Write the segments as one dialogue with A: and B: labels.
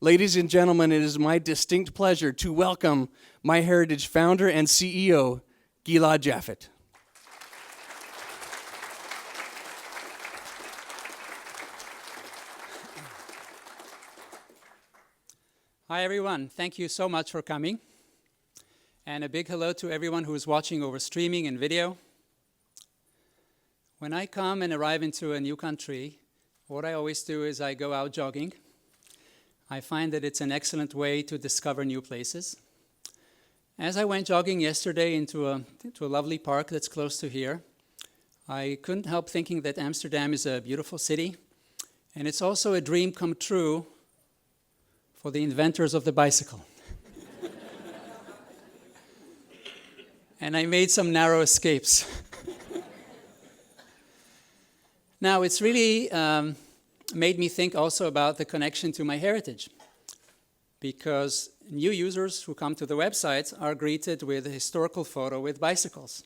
A: Ladies and gentlemen, it is my distinct pleasure to welcome MyHeritage founder and CEO, Gilad Japhet.
B: Hi everyone, thank you so much for coming. And a big hello to everyone who is watching over streaming and video. When I come and arrive into a new country, what I always do is I go out jogging. I find that it's an excellent way to discover new places. As I went jogging yesterday into a lovely park that's close to here, I couldn't help thinking that Amsterdam is a beautiful city, and it's also a dream come true for the inventors of the bicycle. And I made some narrow escapes. Now, it's really made me think also about the connection to MyHeritage, because new users who come to the website are greeted with a historical photo with bicycles.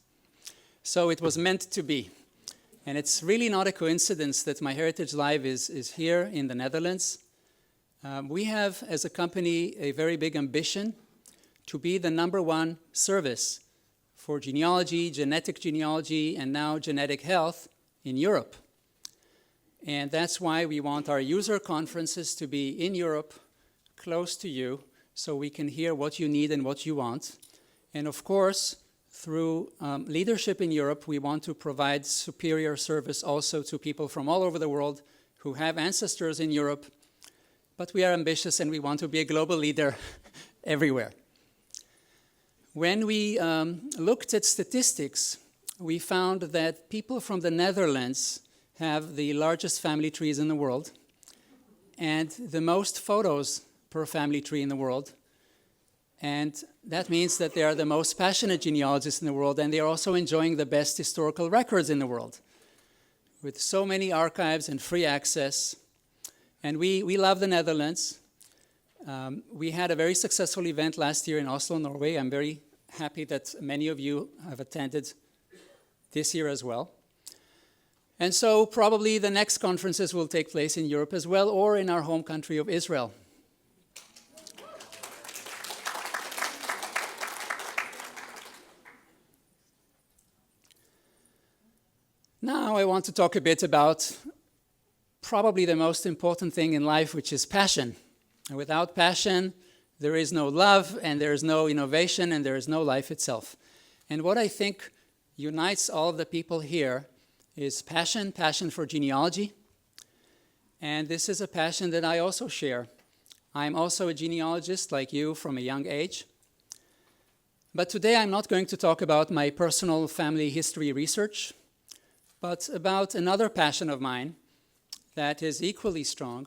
B: So it was meant to be. And it's really not a coincidence that MyHeritage Live is here in the Netherlands. We have, as a company, a very big ambition to be the #1 service for genealogy, genetic genealogy, and now genetic health in Europe. And that's why we want our user conferences to be in Europe, close to you, so we can hear what you need and what you want. And of course, through leadership in Europe, we want to provide superior service also to people from all over the world who have ancestors in Europe. But we are ambitious and we want to be a global leader everywhere. When we looked at statistics, we found that people from the Netherlands have the largest family trees in the world and the most photos per family tree in the world. And that means that they are the most passionate genealogists in the world, and they are also enjoying the best historical records in the world with so many archives and free access. And we love the Netherlands. We had a very successful event last year in Oslo, Norway. I'm very happy that many of you have attended this year as well. And so probably the next conferences will take place in Europe as well, or in our home country of Israel. Now I want to talk a bit about probably the most important thing in life, which is passion. And without passion, there is no love, and there is no innovation, and there is no life itself. And what I think unites all of the people here is passion for genealogy. And this is a passion that I also share. I'm also a genealogist like you from a young age. But today I'm not going to talk about my personal family history research, but about another passion of mine that is equally strong.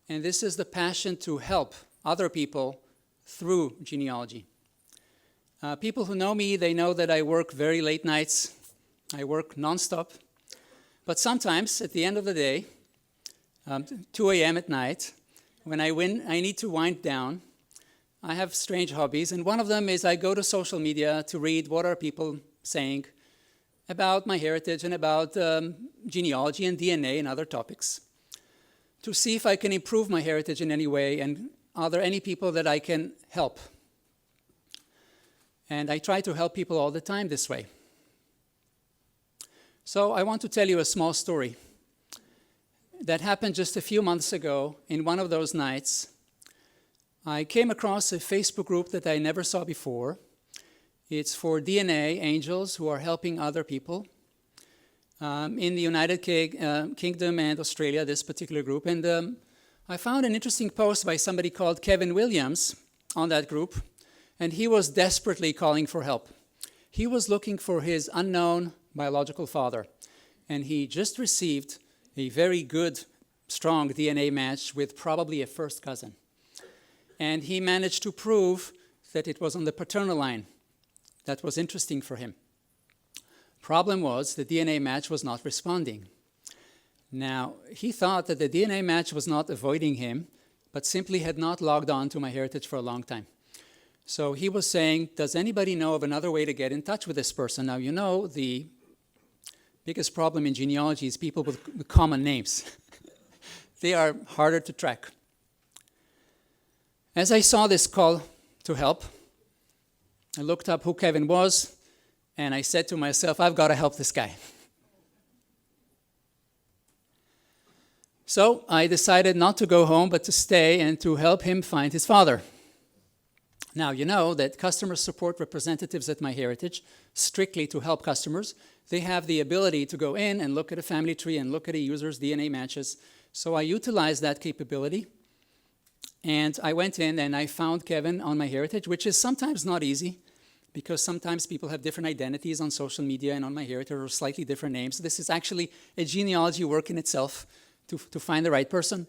B: And this is the passion to help other people through genealogy. People who know me, they know that I work very late nights. I work nonstop. But sometimes, at the end of the day, 2 a.m. at night, when I need to wind down, I have strange hobbies. And one of them is I go to social media to read what are people saying about MyHeritage and about genealogy and DNA and other topics, to see if I can improve MyHeritage in any way, and are there any people that I can help. And I try to help people all the time this way. So I want to tell you a small story that happened just a few months ago. In one of those nights, I came across a Facebook group that I never saw before. It's for DNA angels who are helping other people in the United Kingdom and Australia, this particular group. And I found an interesting post by somebody called Kevin Williams on that group, and he was desperately calling for help. He was looking for his unknown biological father, and he just received a very good, strong DNA match with probably a first cousin. And he managed to prove that it was on the paternal line. That was interesting for him. Problem was, the DNA match was not responding. Now, he thought that the DNA match was not avoiding him, but simply had not logged on to MyHeritage for a long time. So he was saying, does anybody know of another way to get in touch with this person? Now, you know, the biggest problem in genealogy is people with common names. They are harder to track. As I saw this call to help, I looked up who Kevin was, and I said to myself, I've got to help this guy. So I decided not to go home, but to stay and to help him find his father. Now, you know that customer support representatives at MyHeritage, strictly to help customers, they have the ability to go in and look at a family tree and look at a user's DNA matches. So I utilized that capability, and I went in and I found Kevin on MyHeritage, which is sometimes not easy, because sometimes people have different identities on social media and on MyHeritage, or slightly different names. This is actually a genealogy work in itself to find the right person.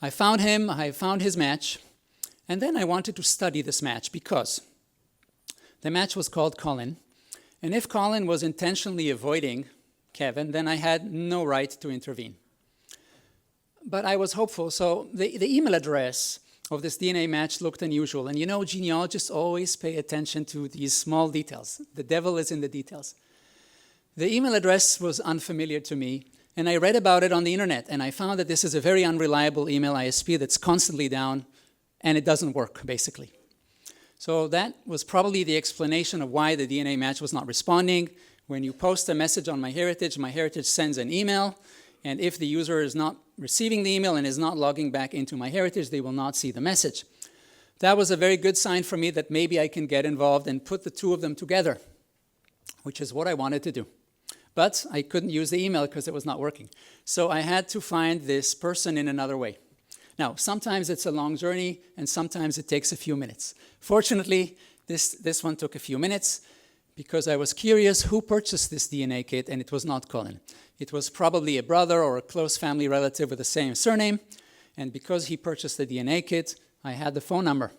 B: I found him, I found his match, and then I wanted to study this match because the match was called Colin, and if Colin was intentionally avoiding Kevin, then I had no right to intervene. But I was hopeful, so the email address of this DNA match looked unusual, and you know genealogists always pay attention to these small details. The devil is in the details. The email address was unfamiliar to me, and I read about it on the internet, and I found that this is a very unreliable email ISP that's constantly down, and it doesn't work, basically. So that was probably the explanation of why the DNA match was not responding. When you post a message on MyHeritage sends an email, and if the user is not receiving the email and is not logging back into MyHeritage, they will not see the message. That was a very good sign for me that maybe I can get involved and put the two of them together, which is what I wanted to do. But I couldn't use the email because it was not working. So I had to find this person in another way. Now, sometimes it's a long journey, and sometimes it takes a few minutes. Fortunately, this one took a few minutes because I was curious who purchased this DNA kit, and it was not Colin. It was probably a brother or a close family relative with the same surname, and because he purchased the DNA kit, I had the phone number.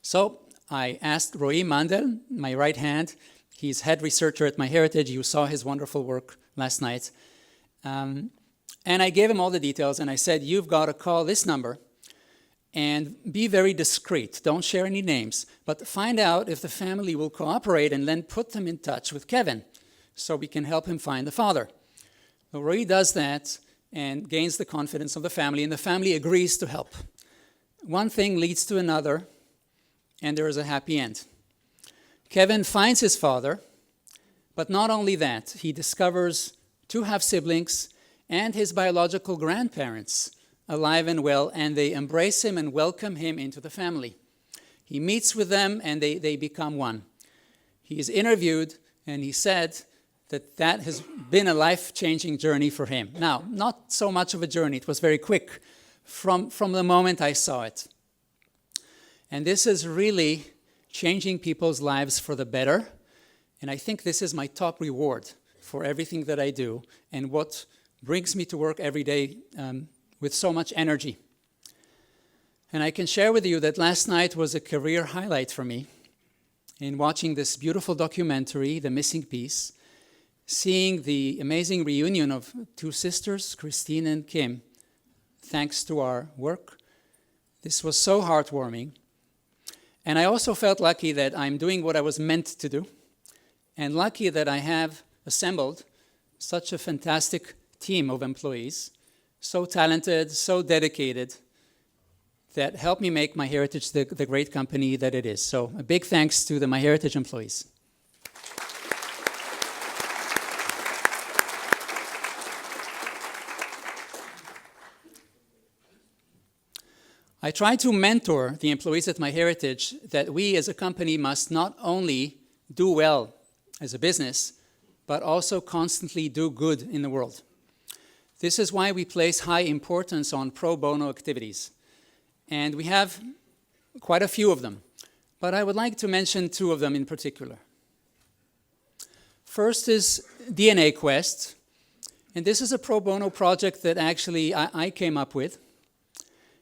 B: So I asked Roy Mandel, my right hand. He's head researcher at MyHeritage. You saw his wonderful work last night. And I gave him all the details, and I said, you've got to call this number and be very discreet. Don't share any names, but find out if the family will cooperate and then put them in touch with Kevin so we can help him find the father. So Roy does that and gains the confidence of the family, and the family agrees to help. One thing leads to another, and there is a happy end. Kevin finds his father, but not only that, he discovers two half-siblings and his biological grandparents alive and well, and they embrace him and welcome him into the family. He meets with them, and they become one. He is interviewed, and he said that has been a life-changing journey for him. Now, not so much of a journey. It was very quick from the moment I saw it. And this is really changing people's lives for the better, and I think this is my top reward for everything that I do and what brings me to work every day with so much energy. And I can share with you that last night was a career highlight for me in watching this beautiful documentary, The Missing Piece, seeing the amazing reunion of two sisters, Christine and Kim, thanks to our work. This was so heartwarming. And I also felt lucky that I'm doing what I was meant to do, and lucky that I have assembled such a fantastic team of employees, so talented, so dedicated, that helped me make MyHeritage the great company that it is. So a big thanks to the MyHeritage employees. I try to mentor the employees at MyHeritage that we as a company must not only do well as a business, but also constantly do good in the world. This is why we place high importance on pro bono activities. And we have quite a few of them, but I would like to mention two of them in particular. First is DNA Quest, and this is a pro bono project that actually I came up with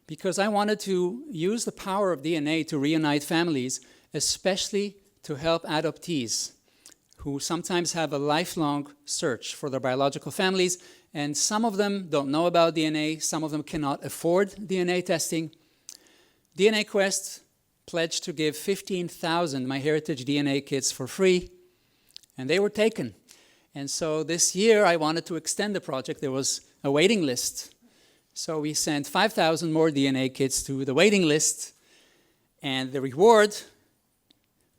B: because I wanted to use the power of DNA to reunite families, especially to help adoptees who sometimes have a lifelong search for their biological families, and some of them don't know about DNA, some of them cannot afford DNA testing. DNA Quest pledged to give 15,000 MyHeritage DNA kits for free, and they were taken. And so this year I wanted to extend the project. There was a waiting list So we sent 5,000 more DNA kits to the waiting list, and the reward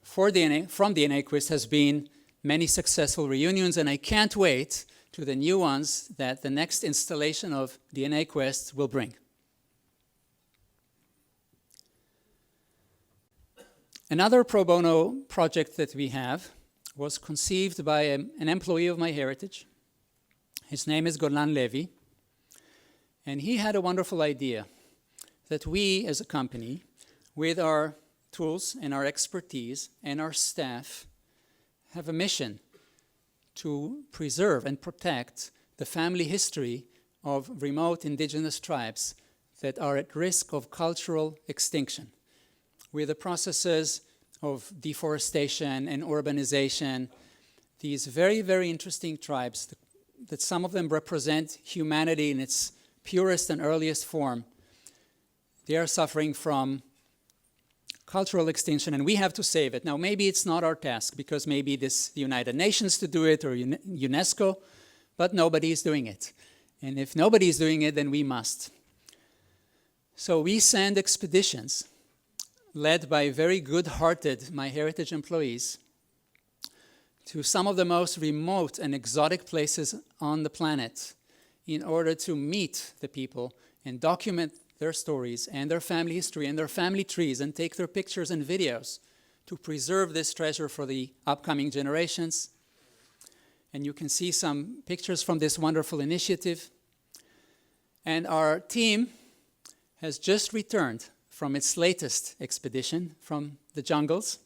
B: from DNA Quest has been many successful reunions, and I can't wait to the new ones that the next installation of DNA Quest will bring. Another pro bono project that we have was conceived by an employee of MyHeritage. His name is Golan Levi, and he had a wonderful idea that we as a company, with our tools and our expertise and our staff, have a mission to preserve and protect the family history of remote indigenous tribes that are at risk of cultural extinction, with the processes of deforestation and urbanization. These very, very interesting tribes that some of them represent humanity in its purest and earliest form, they are suffering from cultural extinction, and we have to save it. Now, maybe it's not our task, because maybe this the United Nations to do it, or UNESCO, but nobody is doing it. And if nobody is doing it, then we must. So we send expeditions led by very good-hearted MyHeritage employees to some of the most remote and exotic places on the planet in order to meet the people and document their stories and their family history and their family trees, and take their pictures and videos to preserve this treasure for the upcoming generations. And you can see some pictures from this wonderful initiative. And our team has just returned from its latest expedition from the jungles.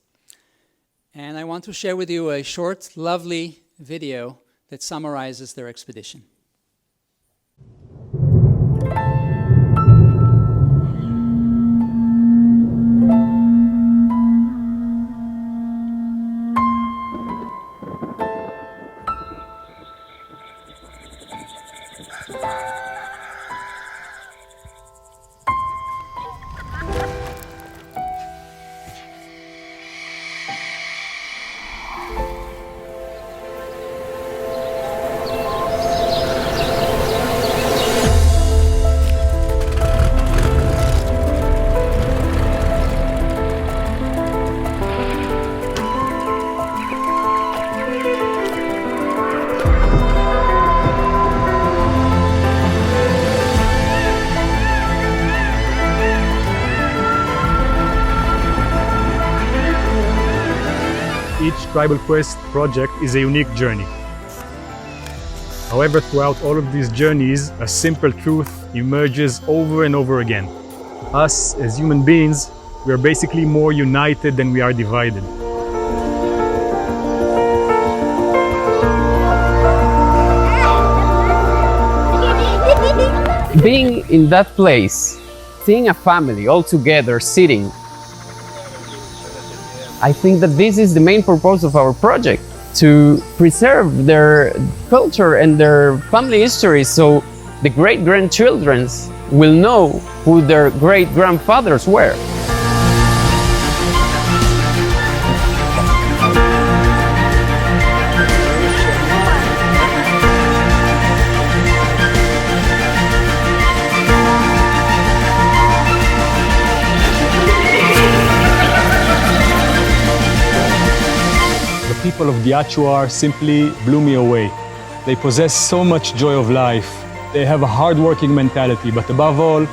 B: And I want to share with you a short, lovely video that summarizes their expedition.
C: Each Tribal Quest project is a unique journey. However, throughout all of these journeys, a simple truth emerges over and over again. Us, as human beings, we are basically more united than we are divided.
D: Being in that place, seeing a family all together sitting, I think that this is the main purpose of our project, to preserve their culture and their family history, so the great-grandchildren will know who their great-grandfathers were.
C: The people of the Achuar simply blew me away. They possess so much joy of life. They have a hard-working mentality, but above all,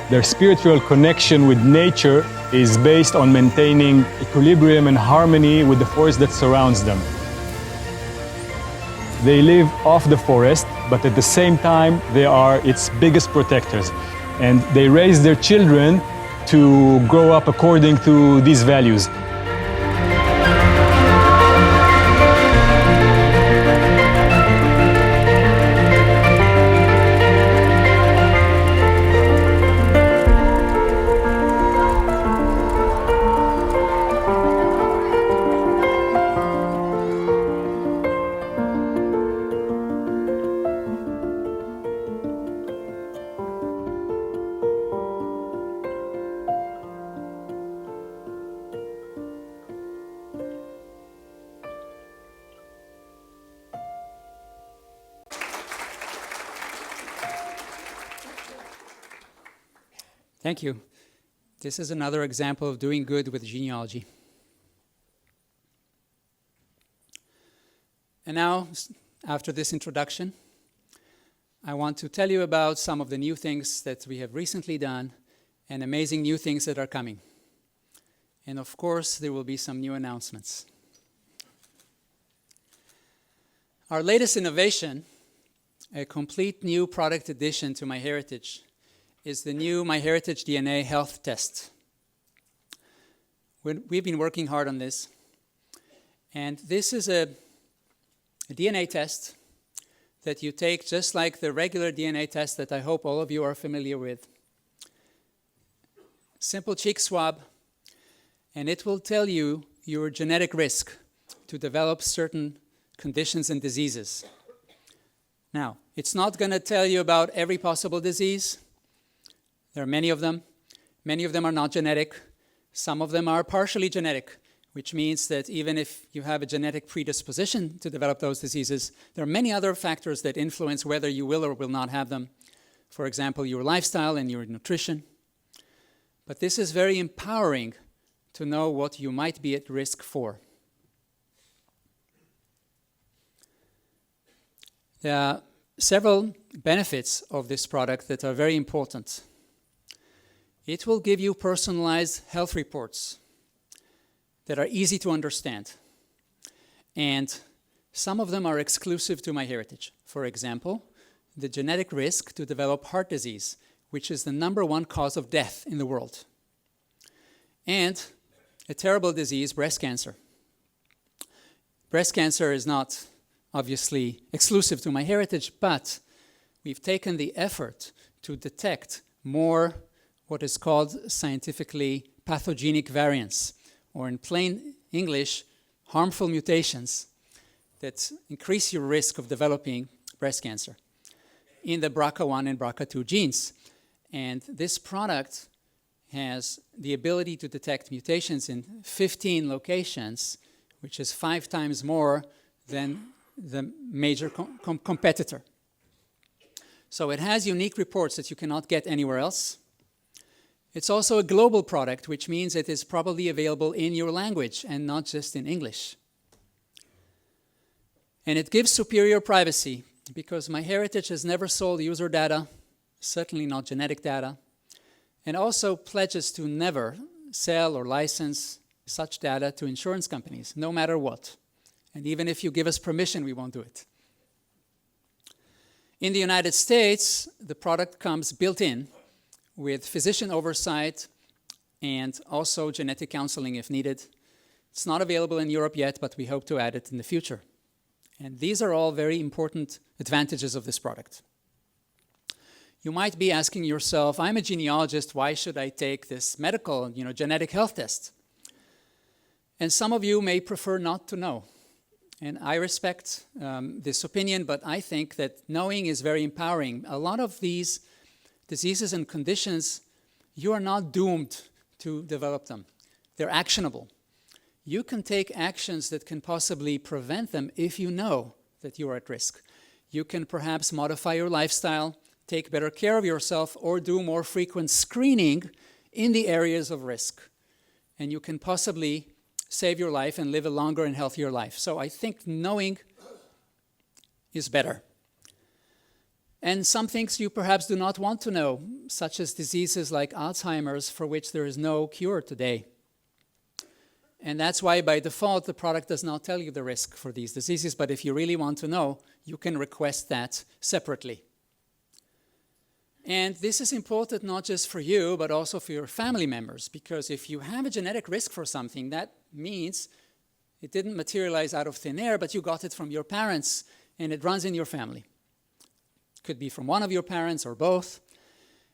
C: their spiritual connection with nature is based on maintaining equilibrium and harmony with the forest that surrounds them. They live off the forest, but at the same time, they are its biggest protectors. And they raise their children to grow up according to these values.
B: Thank you. This is another example of doing good with genealogy. And now, after this introduction, I want to tell you about some of the new things that we have recently done and amazing new things that are coming. And of course, there will be some new announcements. Our latest innovation, a complete new product addition to MyHeritage, is the new MyHeritage DNA health test. We've been working hard on this. And this is a DNA test that you take just like the regular DNA test that I hope all of you are familiar with. Simple cheek swab, and it will tell you your genetic risk to develop certain conditions and diseases. Now, it's not going to tell you about every possible disease. There are many of them. Many of them are not genetic. Some of them are partially genetic, which means that even if you have a genetic predisposition to develop those diseases, there are many other factors that influence whether you will or will not have them. For example, your lifestyle and your nutrition. But this is very empowering to know what you might be at risk for. There are several benefits of this product that are very important. It will give you personalized health reports that are easy to understand. And some of them are exclusive to MyHeritage. For example, the genetic risk to develop heart disease, which is the #1 cause of death in the world. And a terrible disease, breast cancer. Breast cancer is not obviously exclusive to MyHeritage, but we've taken the effort to detect more what is called scientifically pathogenic variants, or in plain English, harmful mutations that increase your risk of developing breast cancer in the BRCA1 and BRCA2 genes. And this product has the ability to detect mutations in 15 locations, which is 5 times more than the major competitor. So it has unique reports that you cannot get anywhere else. It's also a global product, which means it is probably available in your language and not just in English. And it gives superior privacy because MyHeritage has never sold user data, certainly not genetic data, and also pledges to never sell or license such data to insurance companies, no matter what. And even if you give us permission, we won't do it. In the United States, the product comes built in with physician oversight and also genetic counseling if needed. It's not available in Europe yet, but we hope to add it in the future. And these are all very important advantages of this product. You might be asking yourself, I'm a genealogist, why should I take this medical, genetic health test? And some of you may prefer not to know. And I respect this opinion, but I think that knowing is very empowering. A lot of these diseases and conditions, you are not doomed to develop them. They're actionable. You can take actions that can possibly prevent them if you know that you are at risk. You can perhaps modify your lifestyle, take better care of yourself, or do more frequent screening in the areas of risk. And you can possibly save your life and live a longer and healthier life. So I think knowing is better. And some things you perhaps do not want to know, such as diseases like Alzheimer's, for which there is no cure today. And that's why, by default, the product does not tell you the risk for these diseases, but if you really want to know, you can request that separately. And this is important not just for you, but also for your family members, because if you have a genetic risk for something, that means it didn't materialize out of thin air, but you got it from your parents, and it runs in your family. Could be from one of your parents or both.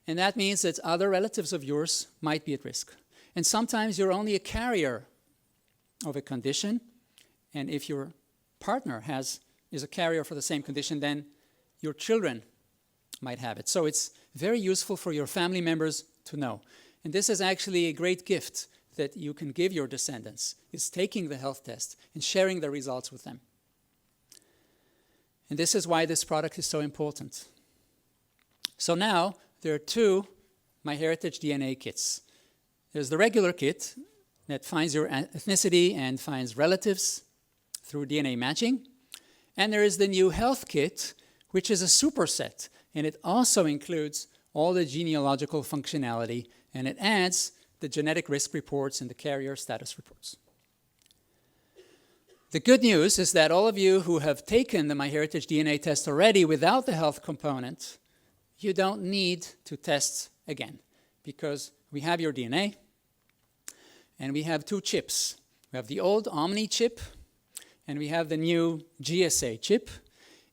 B: And that means that other relatives of yours might be at risk. And sometimes you're only a carrier of a condition. And if your partner is a carrier for the same condition, then your children might have it. So it's very useful for your family members to know. And this is actually a great gift that you can give your descendants, is taking the health test and sharing the results with them. And this is why this product is so important. So now there are 2 MyHeritage DNA kits. There's the regular kit that finds your ethnicity and finds relatives through DNA matching. And there is the new health kit, which is a superset, and it also includes all the genealogical functionality, and it adds the genetic risk reports and the carrier status reports. The good news is that all of you who have taken the MyHeritage DNA test already without the health component, you don't need to test again, because we have your DNA, and we have two chips. We have the old Omni chip, and we have the new GSA chip.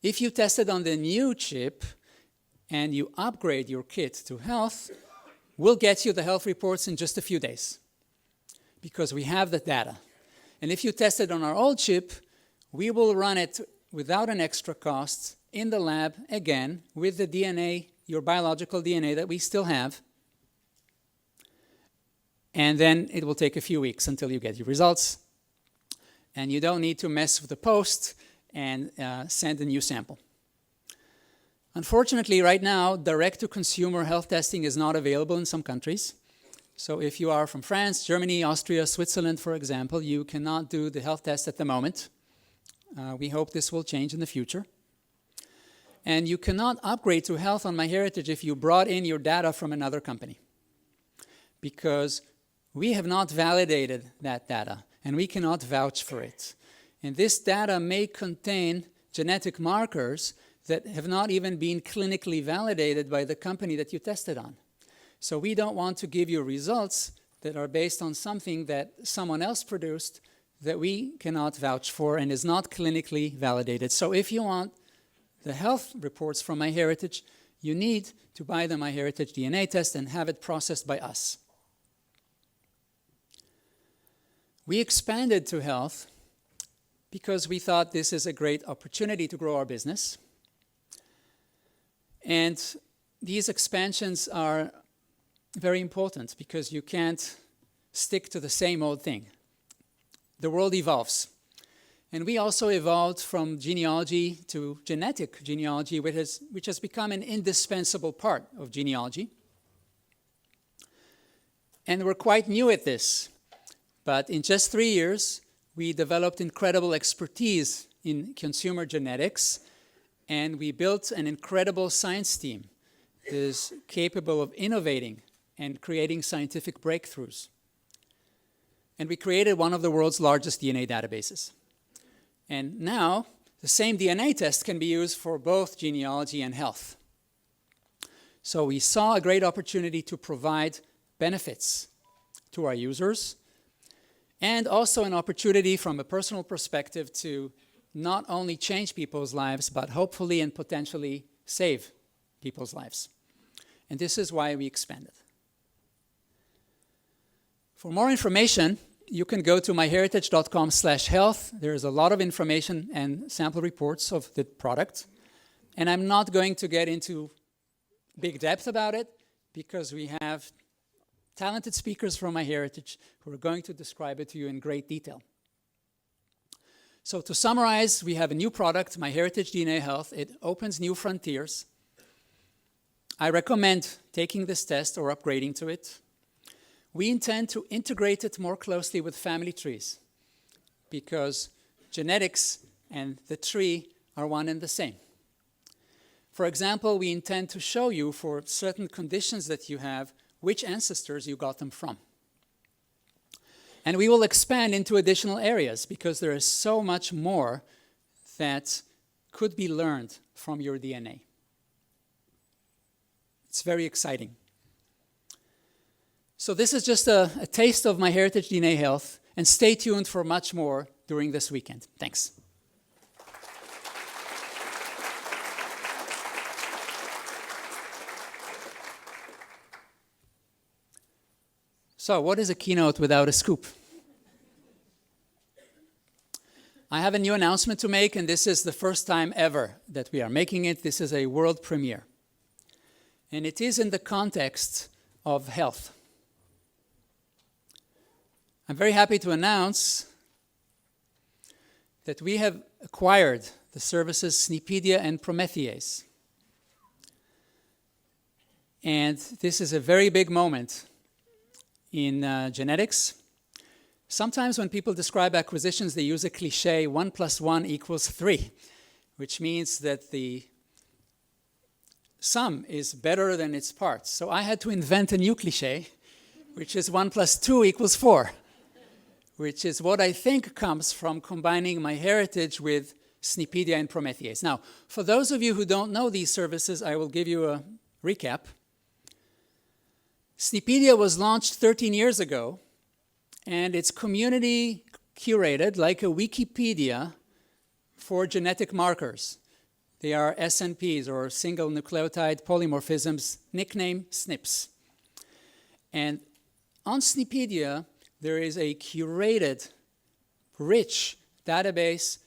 B: If you tested on the new chip and you upgrade your kit to health, we'll get you the health reports in just a few days because we have the data. And if you tested on our old chip, we will run it without an extra cost in the lab, again, with the DNA, your biological DNA that we still have. And then it will take a few weeks until you get your results. And you don't need to mess with the post and send a new sample. Unfortunately, right now, direct-to-consumer health testing is not available in some countries. So if you are from France, Germany, Austria, Switzerland, for example, you cannot do the health test at the moment. We hope this will change in the future. And you cannot upgrade to health on MyHeritage if you brought in your data from another company, because we have not validated that data, and we cannot vouch for it. And this data may contain genetic markers that have not even been clinically validated by the company that you tested on. So we don't want to give you results that are based on something that someone else produced that we cannot vouch for and is not clinically validated. So if you want the health reports from MyHeritage, you need to buy the MyHeritage DNA test and have it processed by us. We expanded to health because we thought this is a great opportunity to grow our business. And these expansions are very important because you can't stick to the same old thing. The world evolves. And we also evolved from genealogy to genetic genealogy, which has become an indispensable part of genealogy. And we're quite new at this. But in just 3 years, we developed incredible expertise in consumer genetics, and we built an incredible science team that is capable of innovating and creating scientific breakthroughs. And we created one of the world's largest DNA databases. And now, the same DNA test can be used for both genealogy and health. So we saw a great opportunity to provide benefits to our users, and also an opportunity from a personal perspective to not only change people's lives, but hopefully and potentially save people's lives. And this is why we expanded. For more information, you can go to myheritage.com/health. There's a lot of information and sample reports of the product. And I'm not going to get into big depth about it because we have talented speakers from MyHeritage who are going to describe it to you in great detail. So to summarize, we have a new product, MyHeritage DNA Health. It opens new frontiers. I recommend taking this test or upgrading to it. We intend to integrate it more closely with family trees because genetics and the tree are one and the same. For example, we intend to show you for certain conditions that you have which ancestors you got them from. And we will expand into additional areas because there is so much more that could be learned from your DNA. It's very exciting. So this is just a taste of MyHeritage DNA Health, and stay tuned for much more during this weekend. Thanks. So what is a keynote without a scoop? I have a new announcement to make, and this is the first time ever that we are making it. This is a world premiere. And it is in the context of health. I'm very happy to announce that we have acquired the services Snipedia and Promethease. And this is a very big moment in genetics. Sometimes when people describe acquisitions, they use a cliche, 1 + 1 = 3, which means that the sum is better than its parts. So I had to invent a new cliche, which is 1 + 2 = 4, which is what I think comes from combining MyHeritage with Snipedia and Promethease. Now, for those of you who don't know these services, I will give you a recap. Snipedia was launched 13 years ago, and it's community curated like a Wikipedia for genetic markers. They are SNPs, or single nucleotide polymorphisms, nickname SNPs. And on Snipedia, there is a curated, rich database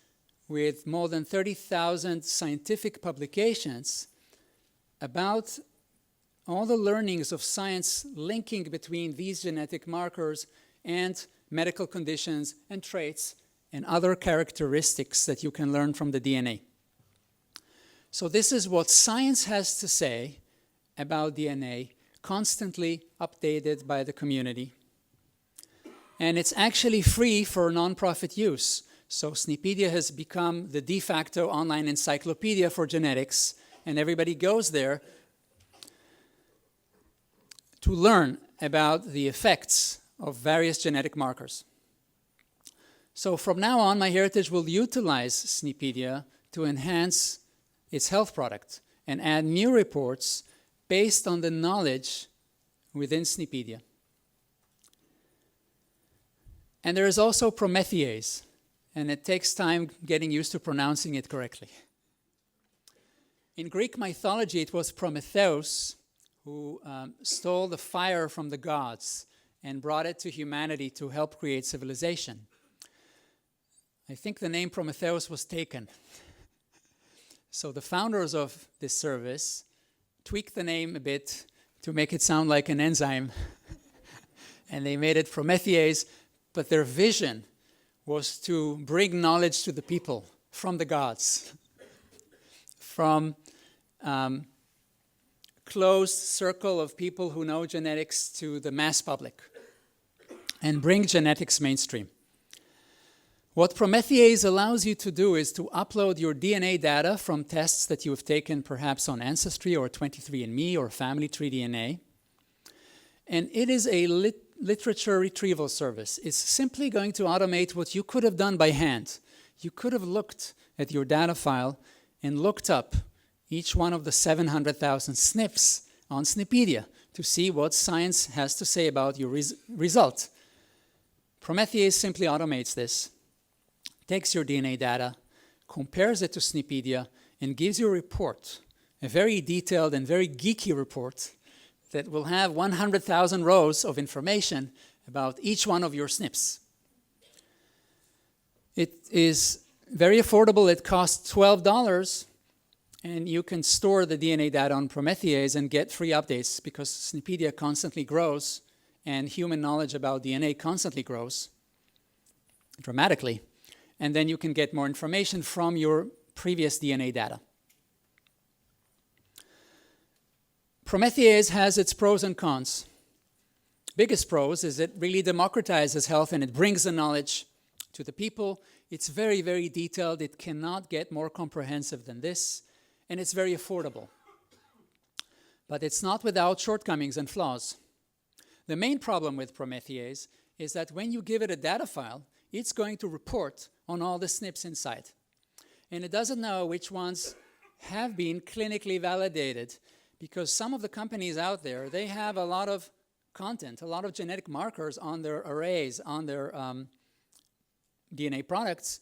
B: with more than 30,000 scientific publications about all the learnings of science linking between these genetic markers and medical conditions and traits and other characteristics that you can learn from the DNA. So this is what science has to say about DNA, constantly updated by the community. And it's actually free for nonprofit use. So Snipedia has become the de facto online encyclopedia for genetics, and everybody goes there to learn about the effects of various genetic markers. So from now on, MyHeritage will utilize Snipedia to enhance its health product and add new reports based on the knowledge within Snipedia. And there is also Promethease, and it takes time getting used to pronouncing it correctly. In Greek mythology, it was Prometheus who stole the fire from the gods and brought it to humanity to help create civilization. I think the name Prometheus was taken. So the founders of this service tweaked the name a bit to make it sound like an enzyme. And they made it Promethease, but their vision was to bring knowledge to the people from the gods, from closed circle of people who know genetics to the mass public, and bring genetics mainstream. What Promethease allows you to do is to upload your DNA data from tests that you have taken perhaps on Ancestry or 23andMe or Family Tree DNA. And it is a literature retrieval service. It's simply going to automate what you could have done by hand. You could have looked at your data file and looked up each one of the 700,000 SNPs on Snipedia to see what science has to say about your result. Promethease simply automates this, takes your DNA data, compares it to Snipedia, and gives you a report, a very detailed and very geeky report that will have 100,000 rows of information about each one of your SNPs. It is very affordable. It costs $12, and you can store the DNA data on Promethease and get free updates because Snipedia constantly grows and human knowledge about DNA constantly grows dramatically. And then you can get more information from your previous DNA data. Promethease has its pros and cons. Biggest pros is it really democratizes health and it brings the knowledge to the people. It's very, very detailed. It cannot get more comprehensive than this. And it's very affordable. But it's not without shortcomings and flaws. The main problem with Promethease is that when you give it a data file, it's going to report on all the SNPs inside. And it doesn't know which ones have been clinically validated, because some of the companies out there, they have a lot of content, a lot of genetic markers on their arrays, on their DNA products,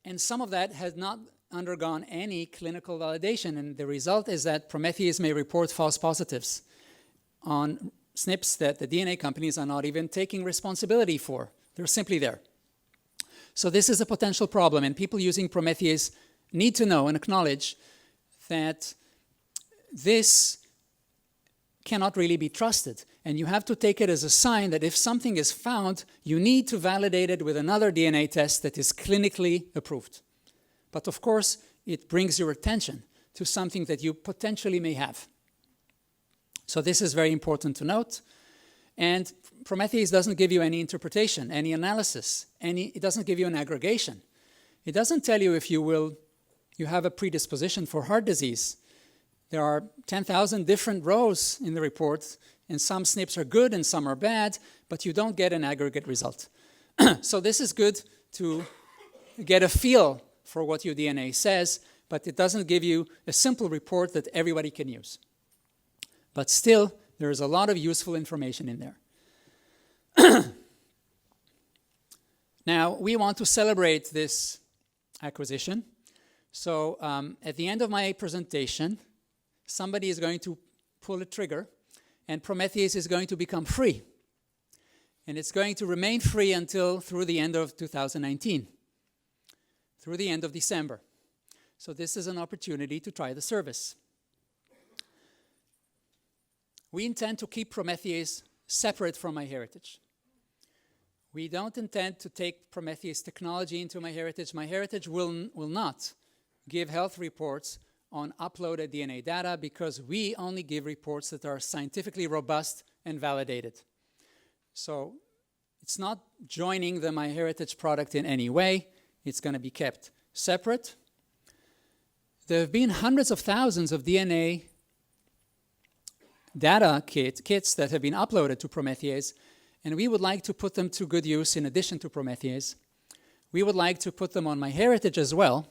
B: and some of that has not undergone any clinical validation, and the result is that Promethease may report false positives on SNPs that the DNA companies are not even taking responsibility for. They're simply there. So this is a potential problem, and people using Promethease need to know and acknowledge that this cannot really be trusted. And you have to take it as a sign that if something is found, you need to validate it with another DNA test that is clinically approved. But of course, it brings your attention to something that you potentially may have. So this is very important to note. And Prometheus doesn't give you any interpretation, any analysis, it doesn't give you an aggregation. It doesn't tell you if you have a predisposition for heart disease. There are 10,000 different rows in the report, and some SNPs are good and some are bad, but you don't get an aggregate result. So this is good to get a feel for what your DNA says, but it doesn't give you a simple report that everybody can use. But still, there is a lot of useful information in there. Now, we want to celebrate this acquisition. So at the end of my presentation, somebody is going to pull a trigger, and Prometheus is going to become free. And it's going to remain free through the end of 2019, through the end of December. So this is an opportunity to try the service. We intend to keep Prometheus separate from MyHeritage. We don't intend to take Prometheus technology into MyHeritage. MyHeritage will not give health reports on uploaded DNA data because we only give reports that are scientifically robust and validated. So it's not joining the MyHeritage product in any way. It's going to be kept separate. There have been hundreds of thousands of DNA data kits that have been uploaded to Prometheus, and we would like to put them to good use in addition to Prometheus. We would like to put them on MyHeritage as well,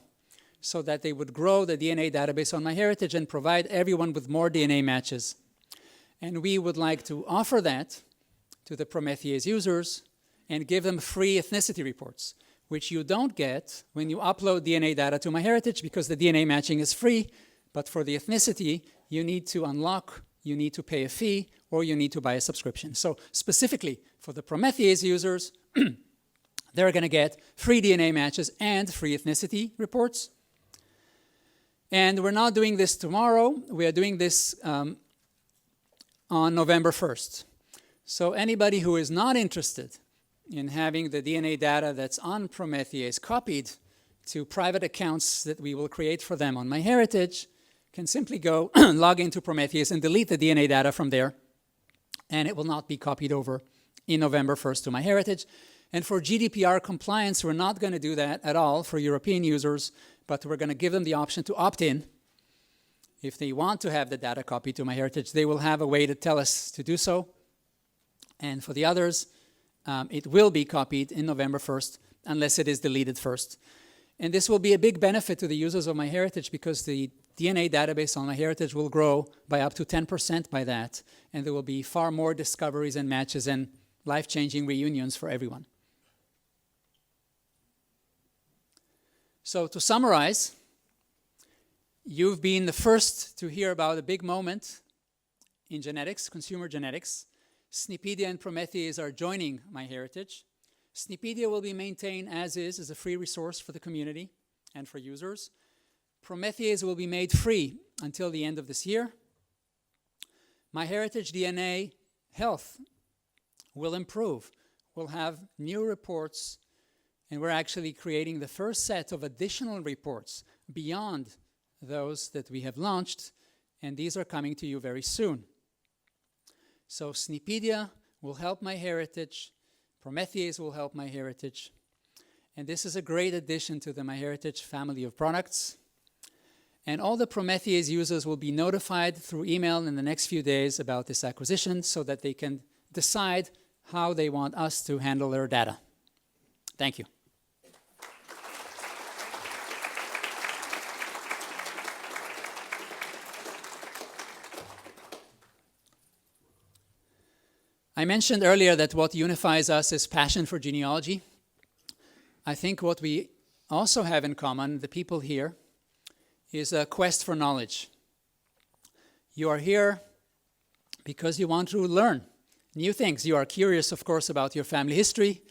B: so that they would grow the DNA database on MyHeritage and provide everyone with more DNA matches. And we would like to offer that to the Prometheus users and give them free ethnicity reports, which you don't get when you upload DNA data to MyHeritage because the DNA matching is free, but for the ethnicity, you need to unlock, you need to pay a fee, or you need to buy a subscription. So specifically for the Prometheus users, they're going to get free DNA matches and free ethnicity reports. And we're not doing this tomorrow. We are doing this on November 1st. So anybody who is not interested in having the DNA data that's on Prometheus copied to private accounts that we will create for them on MyHeritage can simply go log into Prometheus and delete the DNA data from there, and it will not be copied over in November 1st to MyHeritage. And for GDPR compliance, we're not going to do that at all for European users, but we're going to give them the option to opt in. If they want to have the data copied to MyHeritage, they will have a way to tell us to do so. And for the others, it will be copied in November 1st, unless it is deleted first. And this will be a big benefit to the users of MyHeritage because the DNA database on MyHeritage will grow by up to 10% by that. And there will be far more discoveries and matches and life-changing reunions for everyone. So to summarize, you've been the first to hear about a big moment in genetics, consumer genetics. SNPedia and Prometheus are joining MyHeritage. SNPedia will be maintained as is as a free resource for the community and for users. Prometheus will be made free until the end of this year. MyHeritage DNA health will improve. We'll have new reports, and we're actually creating the first set of additional reports beyond those that we have launched, and these are coming to you very soon. So SNPedia will help MyHeritage, Prometheus will help MyHeritage, and this is a great addition to the MyHeritage family of products. And all the Prometheus users will be notified through email in the next few days about this acquisition so that they can decide how they want us to handle their data. Thank you. I mentioned earlier that what unifies us is passion for genealogy. I think what we also have in common, the people here, is a quest for knowledge. You are here because you want to learn new things. You are curious, of course, about your family history,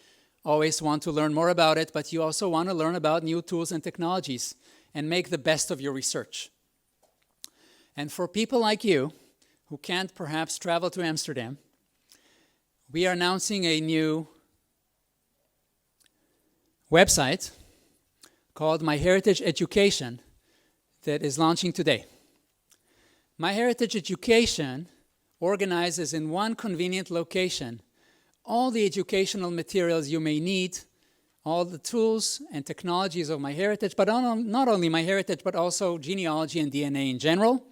B: always want to learn more about it, but you also want to learn about new tools and technologies and make the best of your research. And for people like you, who can't perhaps travel to Amsterdam, we are announcing a new website called MyHeritage Education that is launching today. MyHeritage Education organizes in one convenient location all the educational materials you may need, all the tools and technologies of MyHeritage, but not only MyHeritage, but also genealogy and DNA in general.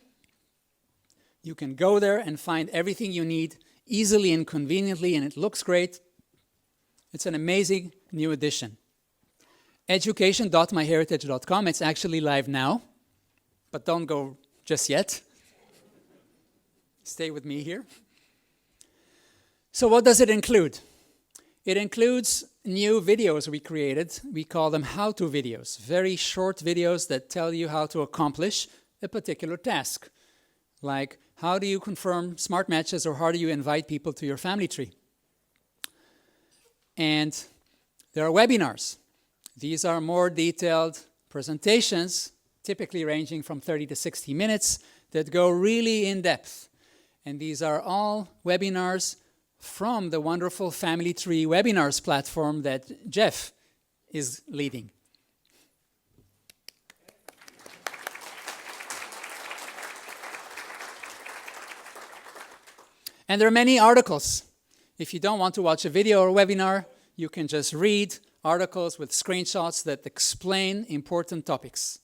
B: You can go there and find everything you need easily and conveniently, and it looks great. It's an amazing new addition. education.myheritage.com. It's actually live now, but don't go just yet. Stay with me here. So what does it include? It includes new videos we created. We call them how-to videos, very short videos that tell you how to accomplish a particular task, like how do you confirm smart matches or how do you invite people to your family tree. And there are webinars. These are more detailed presentations, typically ranging from 30 to 60 minutes, that go really in depth. And these are all webinars from the wonderful Family Tree webinars platform that Jeff is leading. And there are many articles. If you don't want to watch a video or webinar, you can just read articles with screenshots that explain important topics.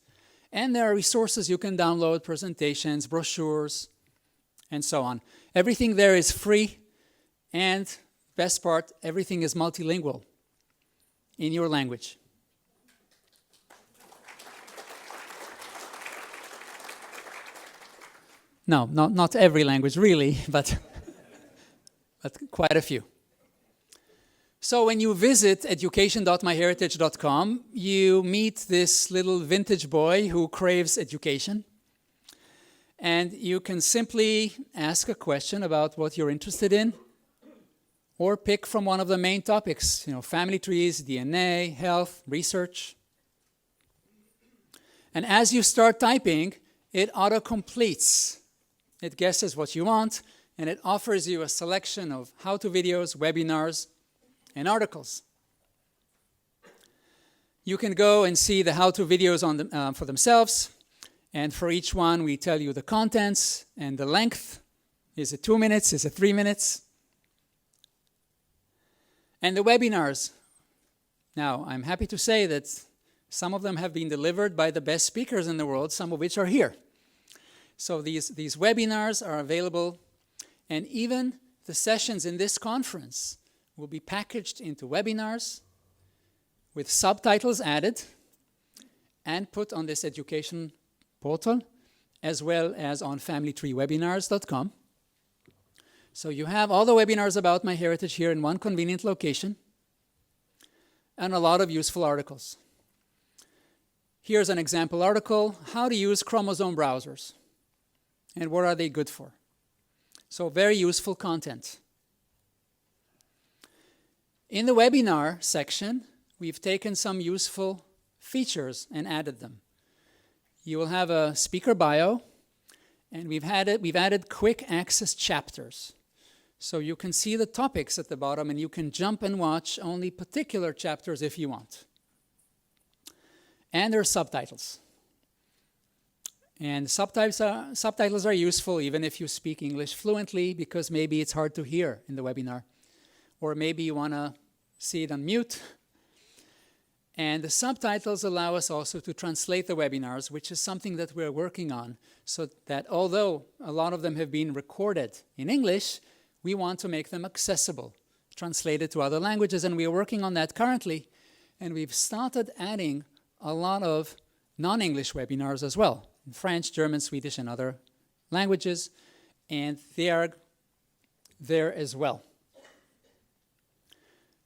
B: And there are resources you can download, presentations, brochures, and so on. Everything there is free, and best part, everything is multilingual in your language. No, not every language really, but quite a few. So when you visit education.myheritage.com, you meet this little vintage boy who craves education. And you can simply ask a question about what you're interested in, or pick from one of the main topics, family trees, DNA, health, research. And as you start typing, it auto-completes. It guesses what you want, and it offers you a selection of how-to videos, webinars, and articles. You can go and see the how-to videos for themselves, and for each one we tell you the contents and the length. Is it 2 minutes? Is it 3 minutes? And the webinars. Now, I'm happy to say that some of them have been delivered by the best speakers in the world, some of which are here. So these webinars are available, and even the sessions in this conference will be packaged into webinars with subtitles added and put on this education portal, as well as on familytreewebinars.com. So you have all the webinars about MyHeritage here in one convenient location, and a lot of useful articles. Here's an example article, how to use chromosome browsers, and what are they good for. So very useful content. In the webinar section, we've taken some useful features and added them. You will have a speaker bio, and we've added quick access chapters. So you can see the topics at the bottom, and you can jump and watch only particular chapters if you want. And there are subtitles. And subtitles are useful even if you speak English fluently, because maybe it's hard to hear in the webinar. Or maybe you want to see it on mute. And the subtitles allow us also to translate the webinars, which is something that we're working on, so that although a lot of them have been recorded in English, we want to make them accessible, translated to other languages, and we are working on that currently. And we've started adding a lot of non-English webinars as well, in French, German, Swedish, and other languages, and they are there as well.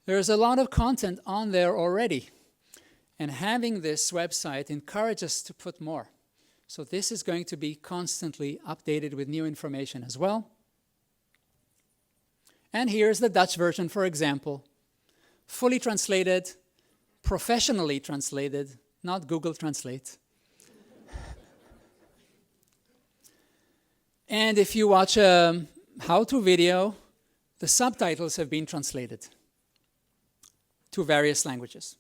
B: There's a lot of content on there already, and having this website encourages us to put more. So this is going to be constantly updated with new information as well. And here's the Dutch version, for example, fully translated, professionally translated, not Google Translate. And if you watch a how-to video, the subtitles have been translated to various languages.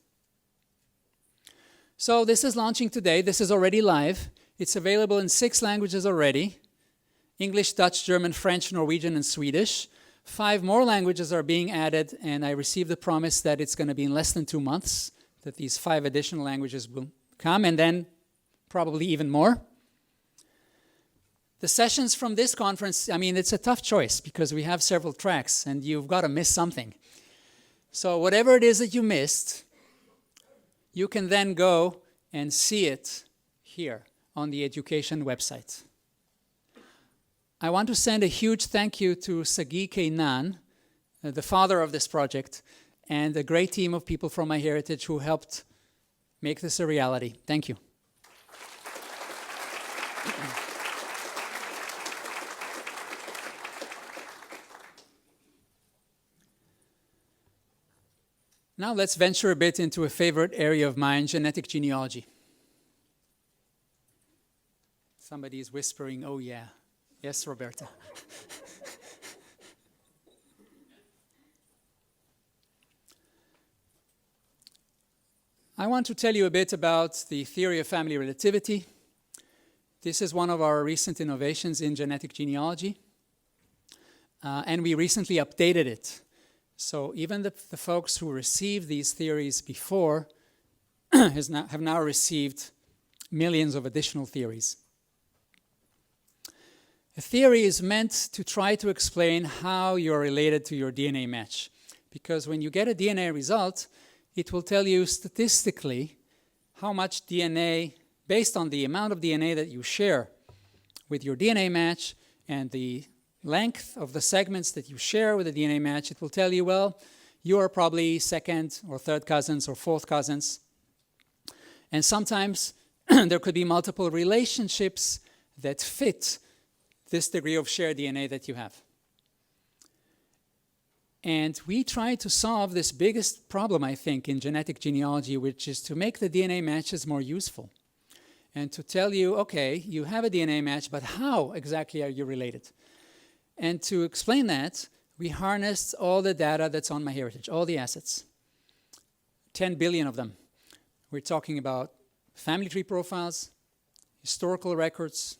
B: So this is launching today. This is already live. It's available in 6 languages already. English, Dutch, German, French, Norwegian, and Swedish. 5 more languages are being added, and I received the promise that it's going to be in less than 2 months that these 5 additional languages will come, and then probably even more. The sessions from this conference, I mean, it's a tough choice because we have several tracks, and you've got to miss something. So whatever it is that you missed, you can then go and see it here on the education website. I want to send a huge thank you to Sagi Keinan, the father of this project, and a great team of people from MyHeritage who helped make this a reality. Thank you. Now let's venture a bit into a favorite area of mine, genetic genealogy. Somebody is whispering, oh yeah. Yes, Roberta. I want to tell you a bit about the theory of family relativity. This is one of our recent innovations in genetic genealogy. And we recently updated it. So even the folks who received these theories before have now received millions of additional theories. A theory is meant to try to explain how you're related to your DNA match. Because when you get a DNA result, it will tell you statistically how much DNA, based on the amount of DNA that you share with your DNA match and the length of the segments that you share with the DNA match, it will tell you, well, you are probably second or third cousins or fourth cousins. And sometimes there could be multiple relationships that fit this degree of shared DNA that you have. And we try to solve this biggest problem, I think, in genetic genealogy, which is to make the DNA matches more useful. And to tell you, okay, you have a DNA match, but how exactly are you related? And to explain that, we harnessed all the data that's on MyHeritage, all the assets. 10 billion of them. We're talking about family tree profiles, historical records,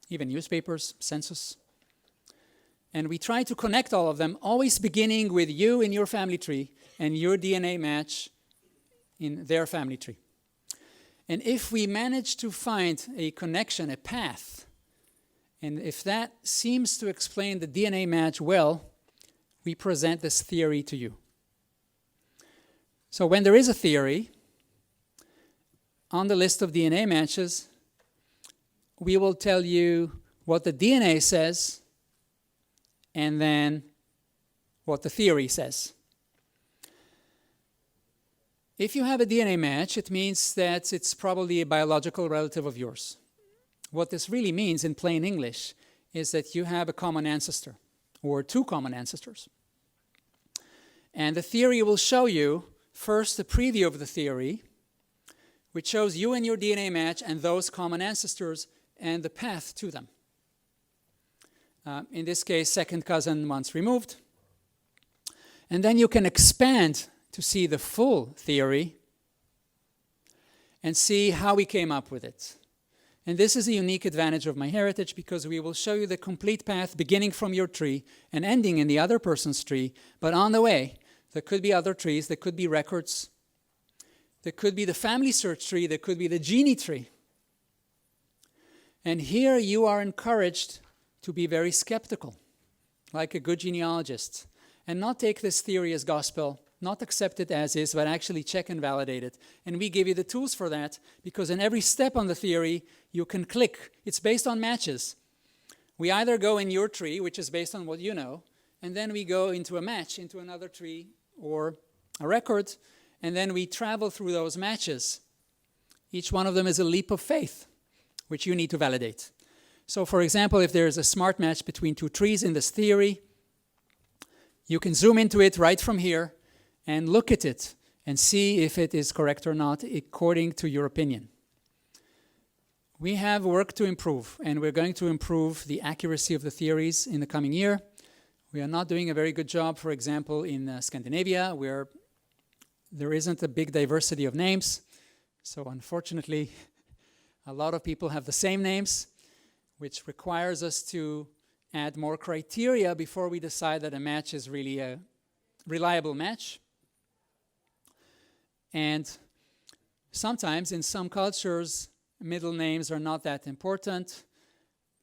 B: even newspapers, census. And we try to connect all of them, always beginning with you in your family tree and your DNA match in their family tree. And if we manage to find a connection, a path, and if that seems to explain the DNA match well, we present this theory to you. So when there is a theory, on the list of DNA matches, we will tell you what the DNA says and then what the theory says. If you have a DNA match, it means that it's probably a biological relative of yours. What this really means in plain English is that you have a common ancestor or 2 common ancestors. And the theory will show you first a preview of the theory, which shows you and your DNA match and those common ancestors and the path to them. In this case, second cousin once removed. And then you can expand to see the full theory and see how we came up with it. And this is a unique advantage of MyHeritage because we will show you the complete path beginning from your tree and ending in the other person's tree. But on the way, there could be other trees, there could be records, there could be the family search tree, there could be the genie tree. And here you are encouraged to be very skeptical, like a good genealogist, and not take this theory as gospel, not accept it as is, but actually check and validate it. And we give you the tools for that, because in every step on the theory, you can click. It's based on matches. We either go in your tree, which is based on what you know, and then we go into a match, into another tree or a record, and then we travel through those matches. Each one of them is a leap of faith, which you need to validate. So for example, if there is a smart match between 2 trees in this theory, you can zoom into it right from here and look at it and see if it is correct or not according to your opinion. We have work to improve, and we're going to improve the accuracy of the theories in the coming year. We are not doing a very good job, for example, in Scandinavia, where there isn't a big diversity of names. So unfortunately, a lot of people have the same names. which requires us to add more criteria before we decide that a match is really a reliable match. And sometimes in some cultures, middle names are not that important,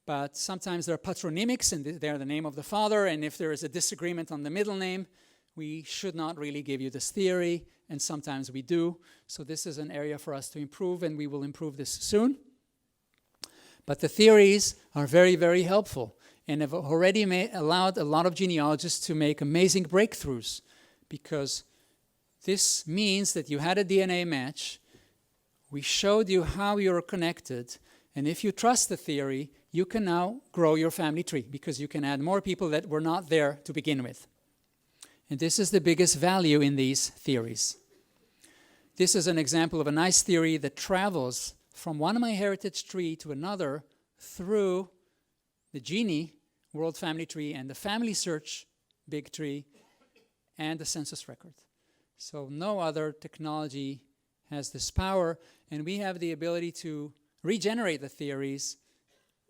B: but sometimes they're patronymics and they're the name of the father, and if there is a disagreement on the middle name, we should not really give you this theory, and sometimes we do. So this is an area for us to improve, and we will improve this soon. But the theories are very, very helpful and have already allowed a lot of genealogists to make amazing breakthroughs, because this means that you had a DNA match, we showed you how you're connected, and if you trust the theory, you can now grow your family tree because you can add more people that were not there to begin with. And this is the biggest value in these theories. This is an example of a nice theory that travels from one MyHeritage tree to another through the Genie World Family Tree and the Family Search Big Tree and the census record. So no other technology has this power, and we have the ability to regenerate the theories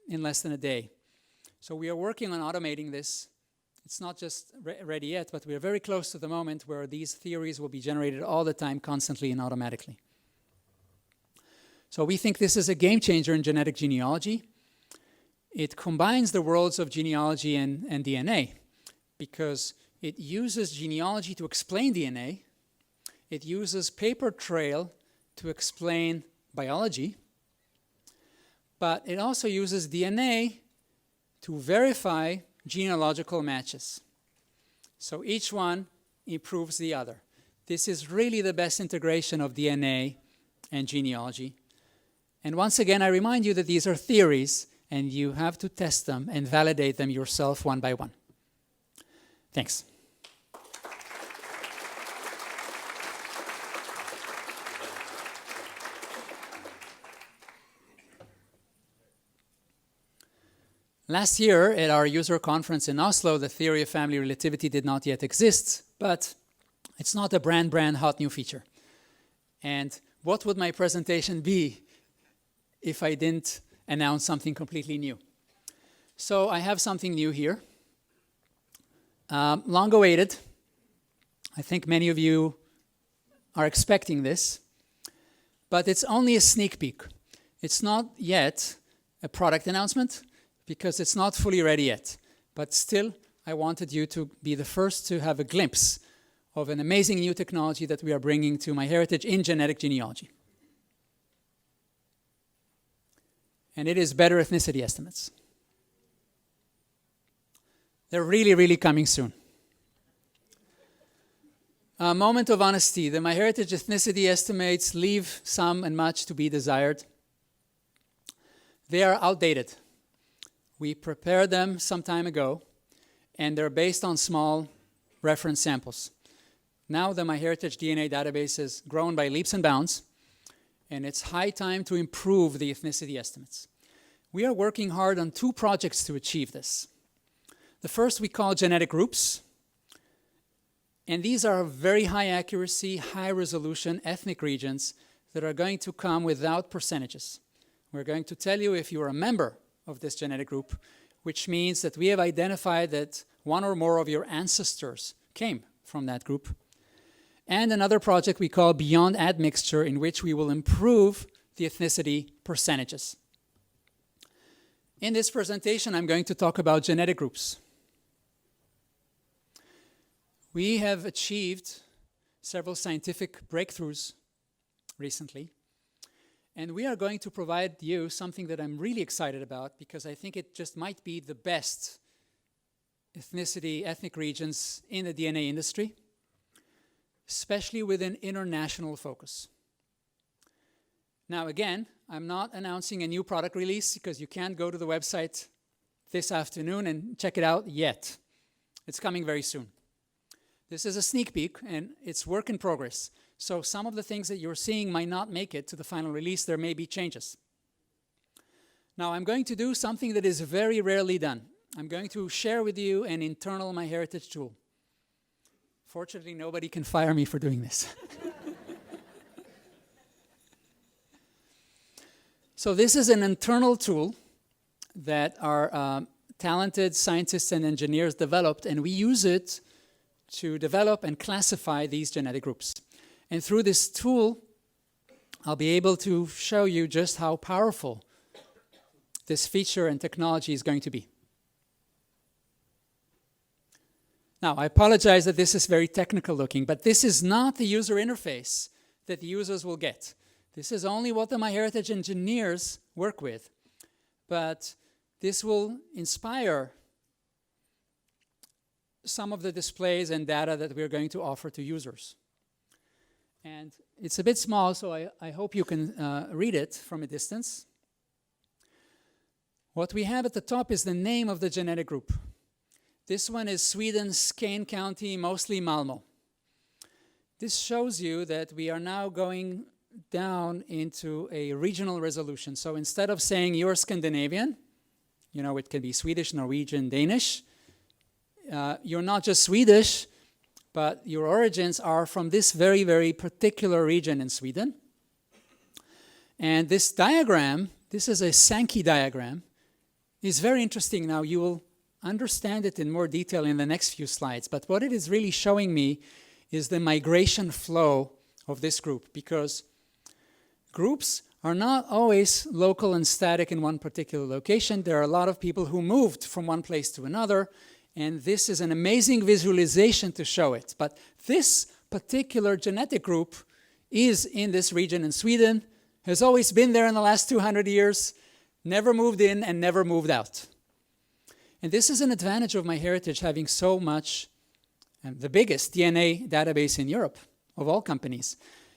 B: in less than a day. So we are working on automating this. It's not just ready yet, but we are very close to the moment where these theories will be generated all the time, constantly and automatically. So we think this is a game changer in genetic genealogy. It combines the worlds of genealogy and DNA, because it uses genealogy to explain DNA. It uses paper trail to explain biology. But it also uses DNA to verify genealogical matches. So each one improves the other. This is really the best integration of DNA and genealogy. And once again, I remind you that these are theories, and you have to test them and validate them yourself one by one. Thanks. Last year, at our user conference in Oslo, the theory of family relativity did not yet exist, but it's not a brand hot new feature. And what would my presentation be if I didn't announce something completely new? So I have something new here. Long awaited. I think many of you are expecting this, but it's only a sneak peek. It's not yet a product announcement, because it's not fully ready yet. But still, I wanted you to be the first to have a glimpse of an amazing new technology that we are bringing to MyHeritage in genetic genealogy. And it is better ethnicity estimates. They're really, really coming soon. A moment of honesty. The MyHeritage ethnicity estimates leave some and much to be desired. They are outdated. We prepared them some time ago, and they're based on small reference samples. Now the MyHeritage DNA database has grown by leaps and bounds, and it's high time to improve the ethnicity estimates. We are working hard on 2 projects to achieve this. The first we call genetic groups, and these are very high accuracy, high resolution ethnic regions that are going to come without percentages. We're going to tell you if you're a member of this genetic group, which means that we have identified that one or more of your ancestors came from that group. And another project we call Beyond Admixture, in which we will improve the ethnicity percentages. In this presentation, I'm going to talk about genetic groups. We have achieved several scientific breakthroughs recently. And we are going to provide you something that I'm really excited about, because I think it just might be the best ethnic regions in the DNA industry, especially with an international focus. Now again, I'm not announcing a new product release, because you can't go to the website this afternoon and check it out yet. It's coming very soon. This is a sneak peek, and it's work in progress. So some of the things that you're seeing might not make it to the final release. There may be changes. Now I'm going to do something that is very rarely done. I'm going to share with you an internal MyHeritage tool. Fortunately, nobody can fire me for doing this. So this is an internal tool that our talented scientists and engineers developed, and we use it to develop and classify these genetic groups. And through this tool, I'll be able to show you just how powerful this feature and technology is going to be. Now, I apologize that this is very technical looking, but this is not the user interface that the users will get. This is only what the MyHeritage engineers work with. But this will inspire some of the displays and data that we're going to offer to users. And it's a bit small, so I hope you can read it from a distance. What we have at the top is the name of the genetic group. This one is Sweden's Skane County, mostly Malmö. This shows you that we are now going down into a regional resolution. So instead of saying you're Scandinavian, you know, it can be Swedish, Norwegian, Danish. You're not just Swedish, but your origins are from this very, very particular region in Sweden. And this diagram, this is a Sankey diagram, is very interesting. Now you will understand it in more detail in the next few slides. But what it is really showing me is the migration flow of this group, because groups are not always local and static in one particular location. There are a lot of people who moved from one place to another, and this is an amazing visualization to show it. But this particular genetic group is in this region in Sweden, has always been there in the last 200 years, never moved in and never moved out. And this is an advantage of MyHeritage, having so much, the biggest DNA database in Europe of all companies,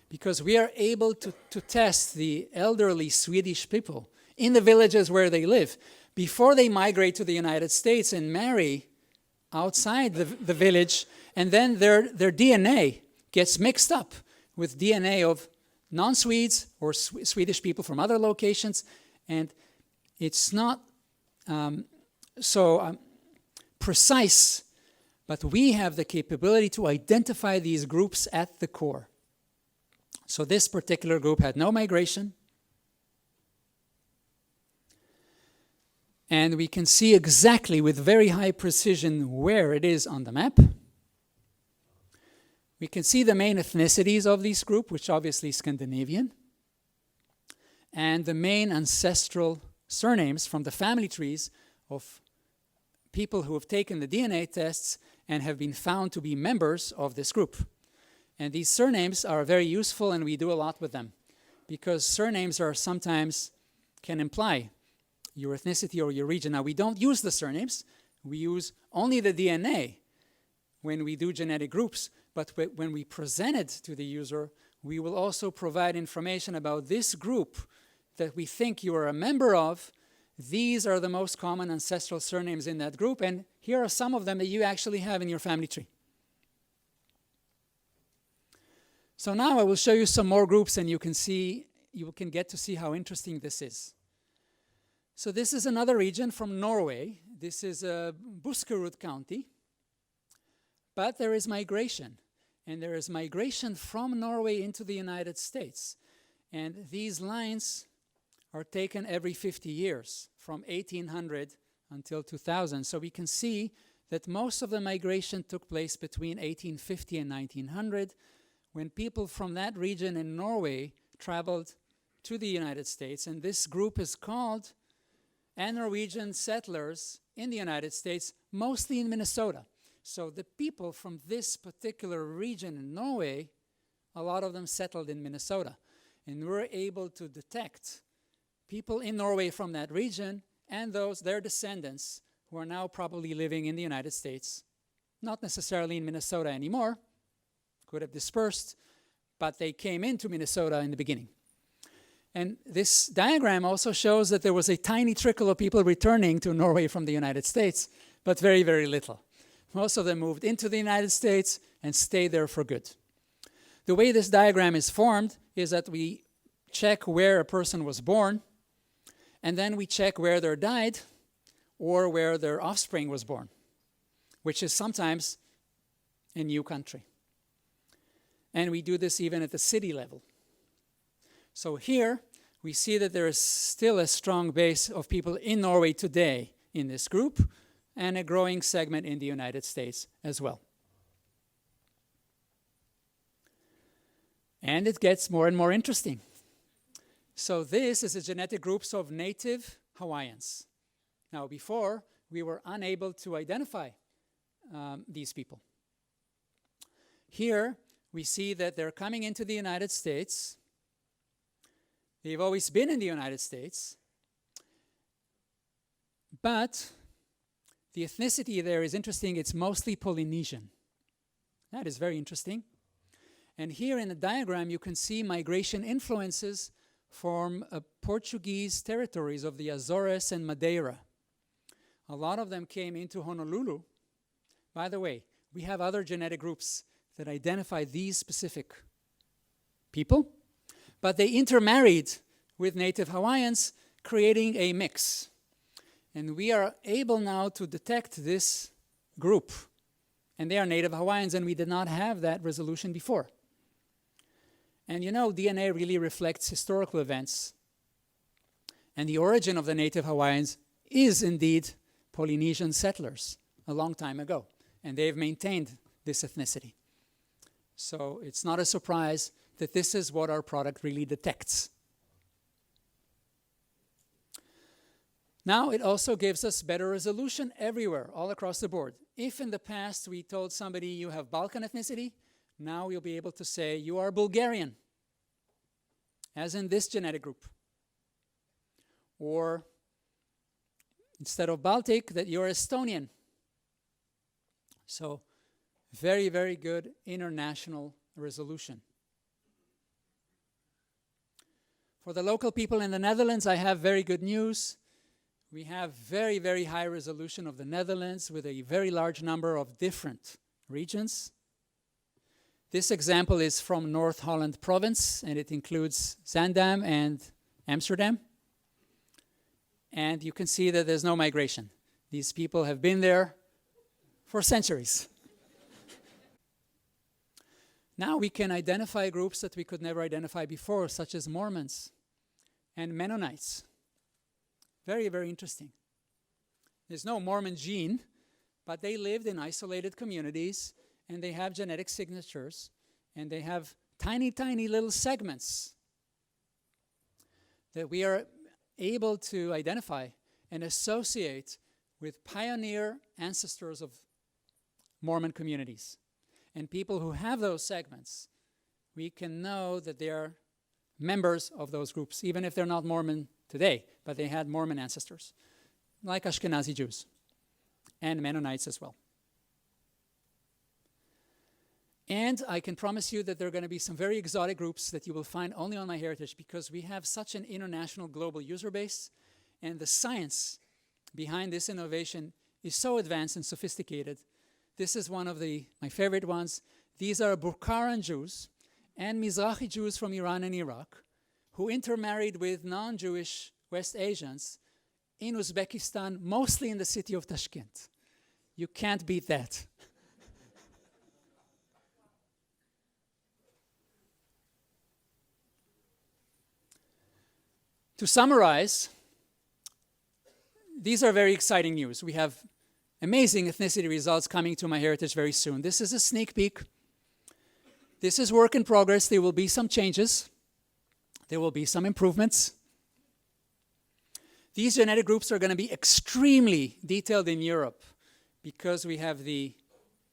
B: because we are able to test the elderly Swedish people in the villages where they live before they migrate to the United States and marry outside the village, and then their DNA gets mixed up with DNA of non-Swedes or Swedish people from other locations, and it's not so precise, but we have the capability to identify these groups at the core. So this particular group had no migration, and we can see exactly with very high precision where it is on the map. We can see the main ethnicities of this group, which obviously is Scandinavian, and the main ancestral surnames from the family trees of people who have taken the DNA tests and have been found to be members of this group. And these surnames are very useful, and we do a lot with them, because surnames are sometimes can imply your ethnicity or your region. Now, we don't use the surnames. We use only the DNA when we do genetic groups. But when we present it to the user, we will also provide information about this group that we think you are a member of. These are the most common ancestral surnames in that group, and here are some of them that you actually have in your family tree. So now I will show you some more groups, and you can get to see how interesting this is. So this is another region from Norway. This is Buskerud County. But there is migration, and there is migration from Norway into the United States. And these lines are taken every 50 years, from 1800 until 2000. So we can see that most of the migration took place between 1850 and 1900, when people from that region in Norway traveled to the United States. And this group is called Norwegian settlers in the United States, mostly in Minnesota. So the people from this particular region in Norway, a lot of them settled in Minnesota. And we're able to detect people in Norway from that region and their descendants who are now probably living in the United States. Not necessarily in Minnesota anymore, could have dispersed, but they came into Minnesota in the beginning. And this diagram also shows that there was a tiny trickle of people returning to Norway from the United States, but very, very little. Most of them moved into the United States and stayed there for good. The way this diagram is formed is that we check where a person was born, and then we check where they died or where their offspring was born, which is sometimes a new country. And we do this even at the city level. So here we see that there is still a strong base of people in Norway today in this group, and a growing segment in the United States as well. And it gets more and more interesting. So this is a genetic group of native Hawaiians. Now, before, we were unable to identify these people. Here, we see that they're coming into the United States. They've always been in the United States. But the ethnicity there is interesting. It's mostly Polynesian. That is very interesting. And here in the diagram, you can see migration influences from Portuguese territories of the Azores and Madeira. A lot of them came into Honolulu. By the way, we have other genetic groups that identify these specific people, but they intermarried with native Hawaiians, creating a mix. And we are able now to detect this group. And they are native Hawaiians, and we did not have that resolution before. And you know, DNA really reflects historical events. And the origin of the native Hawaiians is indeed Polynesian settlers a long time ago. And they've maintained this ethnicity. So it's not a surprise that this is what our product really detects. Now it also gives us better resolution everywhere, all across the board. If in the past we told somebody you have Balkan ethnicity, now you'll be able to say you are Bulgarian, as in this genetic group. Or instead of Baltic, that you're Estonian. So very, very good international resolution. For the local people in the Netherlands, I have very good news. We have very, very high resolution of the Netherlands with a very large number of different regions. This example is from North Holland province, and it includes Zaandam and Amsterdam. And you can see that there's no migration. These people have been there for centuries. Now we can identify groups that we could never identify before, such as Mormons and Mennonites. Very, very interesting. There's no Mormon gene, but they lived in isolated communities, and they have genetic signatures, and they have tiny, tiny little segments that we are able to identify and associate with pioneer ancestors of Mormon communities. And people who have those segments, we can know that they are members of those groups, even if they're not Mormon today, but they had Mormon ancestors, like Ashkenazi Jews and Mennonites as well. And I can promise you that there are going to be some very exotic groups that you will find only on MyHeritage, because we have such an international global user base, and the science behind this innovation is so advanced and sophisticated. This is one of my favorite ones. These are Bukharan Jews and Mizrahi Jews from Iran and Iraq who intermarried with non-Jewish West Asians in Uzbekistan, mostly in the city of Tashkent. You can't beat that. To summarize, these are very exciting news. We have amazing ethnicity results coming to MyHeritage very soon. This is a sneak peek. This is work in progress. There will be some changes. There will be some improvements. These genetic groups are going to be extremely detailed in Europe, because we have the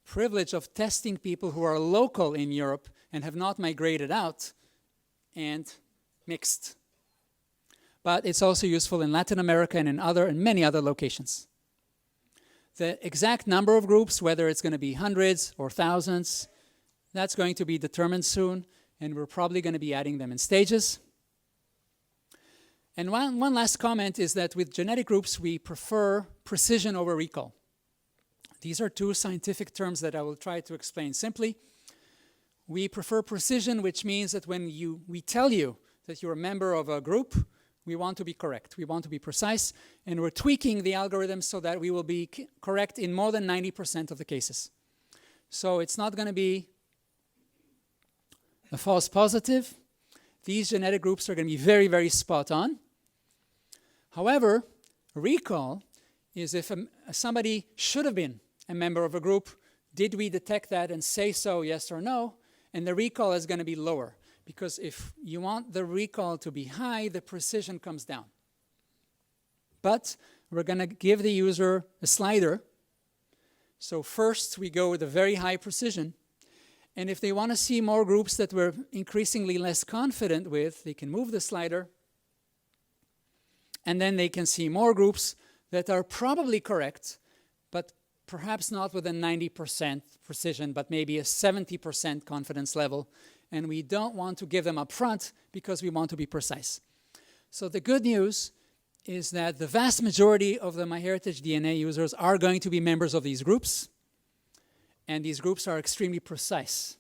B: privilege of testing people who are local in Europe and have not migrated out and mixed. But it's also useful in Latin America and in many other locations. The exact number of groups, whether it's going to be hundreds or thousands, that's going to be determined soon, and we're probably going to be adding them in stages. And one last comment is that with genetic groups, we prefer precision over recall. These are two scientific terms that I will try to explain simply. We prefer precision, which means that when we tell you that you're a member of a group, we want to be correct. We want to be precise, and we're tweaking the algorithm so that we will be correct in more than 90% of the cases. So it's not going to be a false positive. these genetic groups are going to be very, very spot on. However, recall is if somebody should have been a member of a group, did we detect that and say so, yes or no? And the recall is going to be lower, because if you want the recall to be high, the precision comes down. But we're going to give the user a slider. So first we go with a very high precision. And if they want to see more groups that we're increasingly less confident with, they can move the slider. And then they can see more groups that are probably correct, but perhaps not with a 90% precision, but maybe a 70% confidence level. And we don't want to give them up front because we want to be precise. So the good news is that the vast majority of the MyHeritage DNA users are going to be members of these groups. And these groups are extremely precise.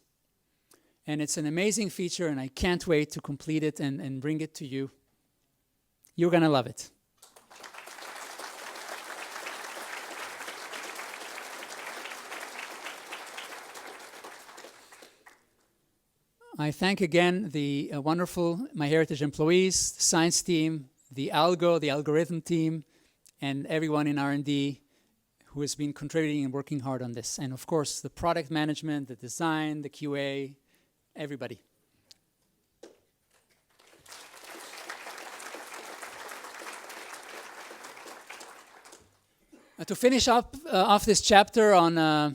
B: And it's an amazing feature, and I can't wait to complete it and bring it to you. You're going to love it. I thank again the wonderful MyHeritage employees, the science team, the algorithm team, and everyone in R&D who has been contributing and working hard on this. And of course, the product management, the design, the QA, everybody. To finish up off this chapter on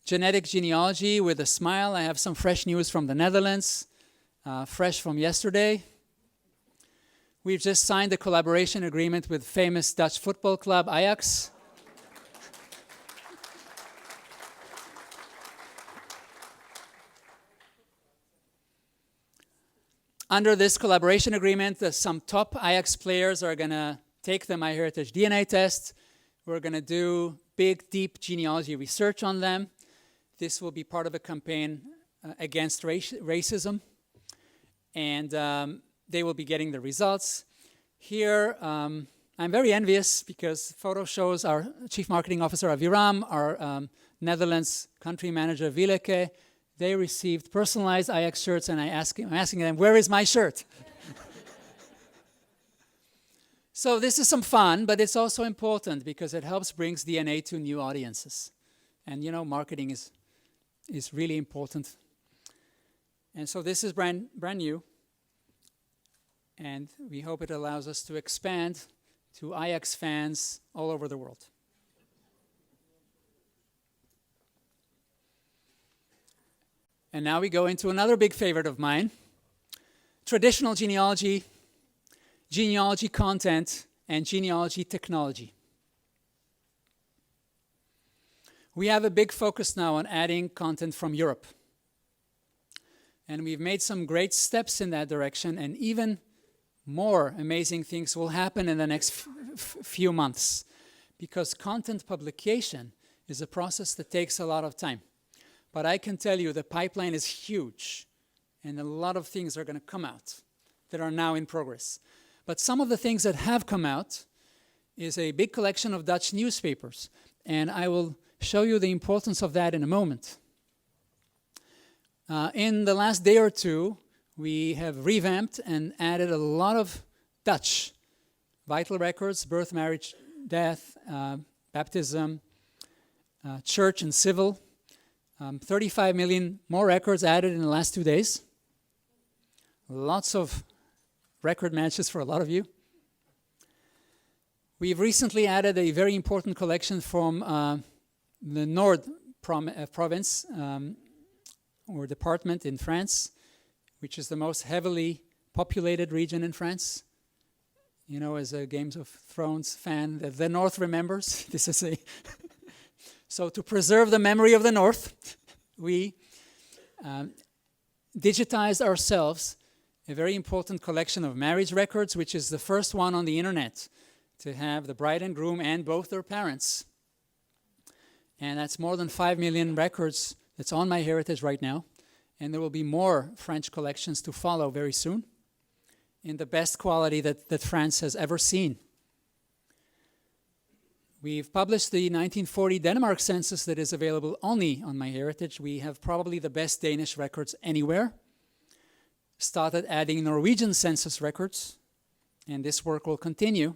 B: genetic genealogy with a smile, I have some fresh news from the Netherlands, fresh from yesterday. We've just signed a collaboration agreement with famous Dutch football club Ajax. Under this collaboration agreement, some top Ajax players are going to take the MyHeritage DNA test. We're going to do big, deep genealogy research on them. This will be part of a campaign against racism. And they will be getting the results. Here, I'm very envious because photo shows our Chief Marketing Officer Aviram, our Netherlands country manager Willeke. They received personalized Ajax shirts, and I'm asking them, where is my shirt? So this is some fun, but it's also important because it helps bring DNA to new audiences. And you know, marketing is really important. And so this is brand new. And we hope it allows us to expand to Ajax fans all over the world. And now we go into another big favorite of mine, traditional genealogy, genealogy content, and genealogy technology. We have a big focus now on adding content from Europe. And we've made some great steps in that direction, and even more amazing things will happen in the next few months, because content publication is a process that takes a lot of time. But I can tell you the pipeline is huge, and a lot of things are going to come out that are now in progress. But some of the things that have come out is a big collection of Dutch newspapers, and I will show you the importance of that in a moment. In the last day or two, we have revamped and added a lot of Dutch vital records, birth, marriage, death, baptism, church and civil. 35 million more records added in the last 2 days. Lots of record matches for a lot of you. We've recently added a very important collection from the Nord province or department in France, which is the most heavily populated region in France. You know, as a Games of Thrones fan, the North remembers. This is a so to preserve the memory of the North, we digitized ourselves a very important collection of marriage records, which is the first one on the internet to have the bride and groom and both their parents. And that's more than 5 million records that's on MyHeritage right now. And there will be more French collections to follow very soon in the best quality that France has ever seen. We've published the 1940 Denmark census that is available only on MyHeritage. We have probably the best Danish records anywhere. started adding Norwegian census records, and this work will continue.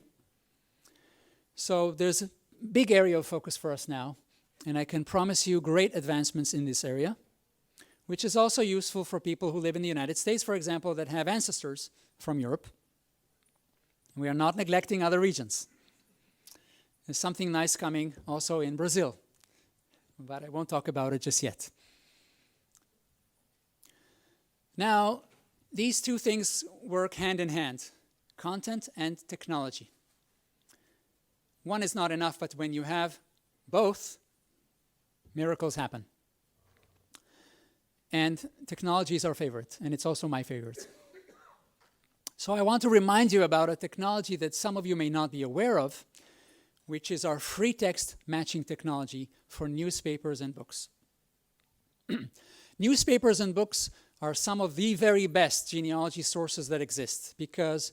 B: So there's a big area of focus for us now, and I can promise you great advancements in this area, which is also useful for people who live in the United States, for example, that have ancestors from Europe. We are not neglecting other regions. There's something nice coming also in Brazil, but I won't talk about it just yet. Now, these two things work hand in hand, content and technology. One is not enough, but when you have both, miracles happen. And technology is our favorite, and it's also my favorite. So I want to remind you about a technology that some of you may not be aware of, which is our free text matching technology for newspapers and books. Newspapers and books are some of the very best genealogy sources that exist because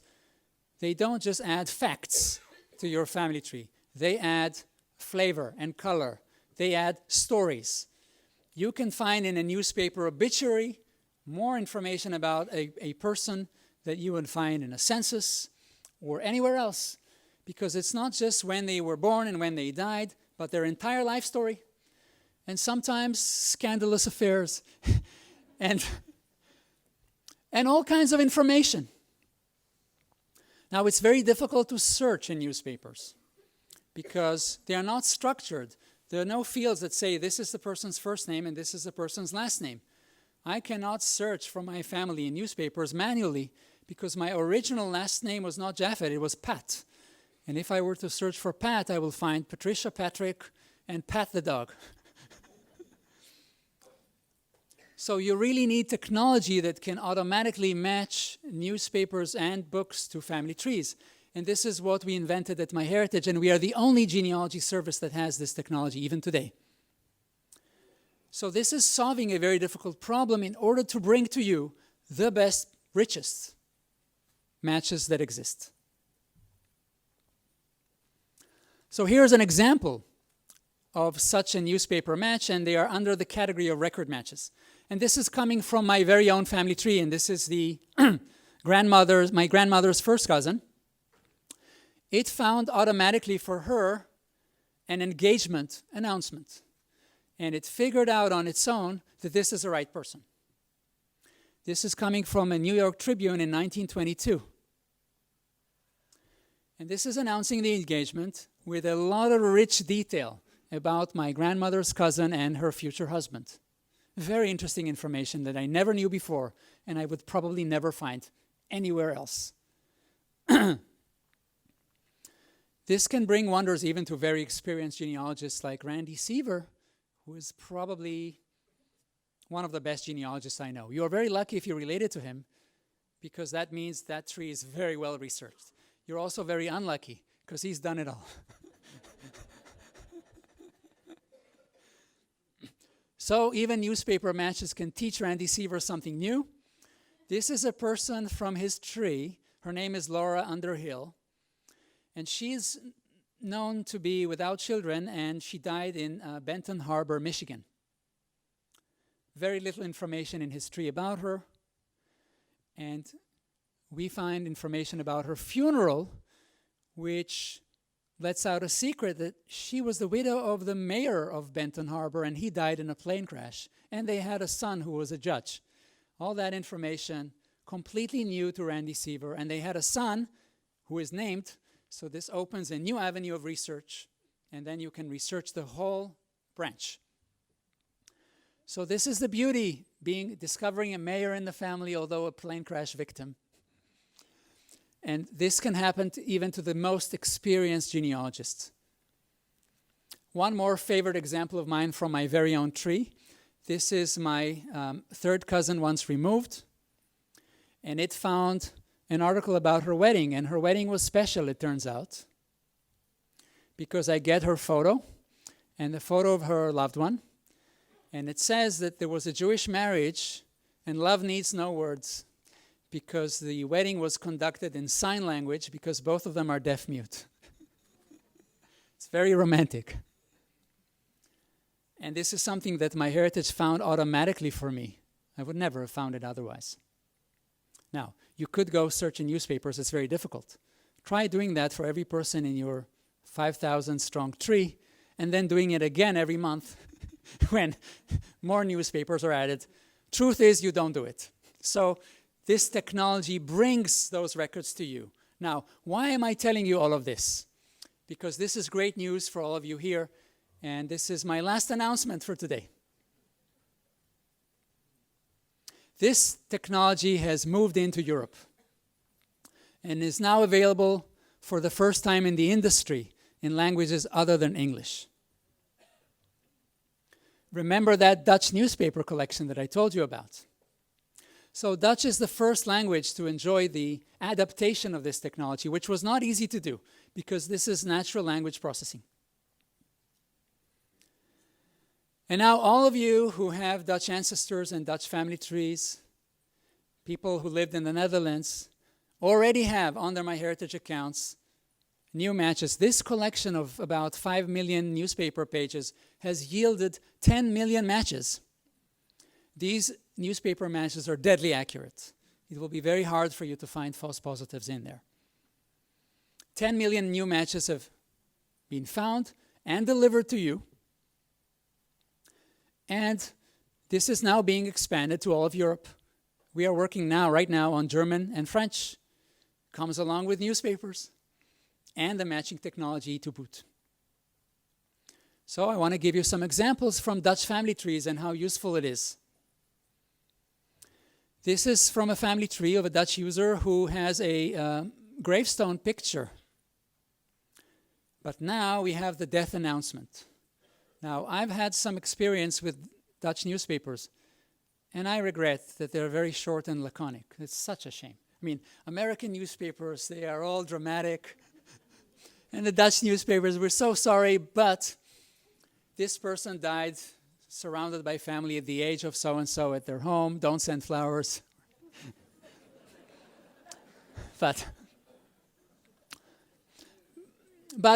B: they don't just add facts to your family tree. They add flavor and color. They add stories. You can find in a newspaper obituary more information about a person that you would find in a census or anywhere else, because it's not just when they were born and when they died, but their entire life story, and sometimes scandalous affairs, and all kinds of information. Now, it's very difficult to search in newspapers because they are not structured. There are no fields that say this is the person's first name and this is the person's last name. I cannot search for my family in newspapers manually because my original last name was not Japhet, it was Pat. And if I were to search for Pat, I will find Patricia, Patrick, and Pat the dog. So you really need technology that can automatically match newspapers and books to family trees. And this is what we invented at MyHeritage, and we are the only genealogy service that has this technology even today. So this is solving a very difficult problem in order to bring to you the best, richest matches that exist. So here's an example of such a newspaper match, and they are under the category of record matches. And this is coming from my very own family tree, and this is the my grandmother's first cousin. It found automatically for her an engagement announcement, and it figured out on its own that this is the right person. This is coming from a New York Tribune in 1922. And this is announcing the engagement with a lot of rich detail about my grandmother's cousin and her future husband. Very interesting information that I never knew before, and I would probably never find anywhere else. This can bring wonders even to very experienced genealogists like Randy Seaver, who is probably one of the best genealogists I know. You are very lucky if you're related to him, because that means that tree is very well researched. You're also very unlucky, because he's done it all. So even newspaper matches can teach Randy Seaver something new. This is a person from his tree. Her name is Laura Underhill. And she's known to be without children, and she died in Benton Harbor, Michigan. Very little information in his tree about her. And we find information about her funeral, which lets out a secret that she was the widow of the mayor of Benton Harbor, and he died in a plane crash. And they had a son who was a judge. All that information completely new to Randy Seaver. And they had a son who is named. So this opens a new avenue of research, and then you can research the whole branch. So this is the beauty, discovering a mayor in the family, although a plane crash victim. And this can happen even to the most experienced genealogists. One more favorite example of mine from my very own tree. This is my third cousin once removed, and it found an article about her wedding, and her wedding was special, it turns out, because I get her photo and the photo of her loved one, and it says that there was a Jewish marriage and love needs no words, because the wedding was conducted in sign language because both of them are deaf-mute. It's very romantic. And this is something that MyHeritage found automatically for me. I would never have found it otherwise. Now, you could go search in newspapers. It's very difficult. Try doing that for every person in your 5,000 strong tree, and then doing it again every month when more newspapers are added. Truth is, you don't do it. So this technology brings those records to you. Now, why am I telling you all of this? Because this is great news for all of you here, and this is my last announcement for today. This technology has moved into Europe and is now available for the first time in the industry in languages other than English. Remember that Dutch newspaper collection that I told you about? So Dutch is the first language to enjoy the adaptation of this technology, which was not easy to do because this is natural language processing. And now all of you who have Dutch ancestors and Dutch family trees, people who lived in the Netherlands, already have on their MyHeritage accounts new matches. This collection of about 5 million newspaper pages has yielded 10 million matches. These newspaper matches are deadly accurate. It will be very hard for you to find false positives in there. 10 million new matches have been found and delivered to you. And this is now being expanded to all of Europe. We are working now, right now, on German and French. Comes along with newspapers and the matching technology to boot. So I want to give you some examples from Dutch family trees and how useful it is. This is from a family tree of a Dutch user who has a gravestone picture. But now we have the death announcement. Now, I've had some experience with Dutch newspapers, and I regret that they're very short and laconic. It's such a shame. I mean, American newspapers, they are all dramatic. And the Dutch newspapers, we're so sorry, but this person died surrounded by family at the age of so-and-so at their home. Don't send flowers. But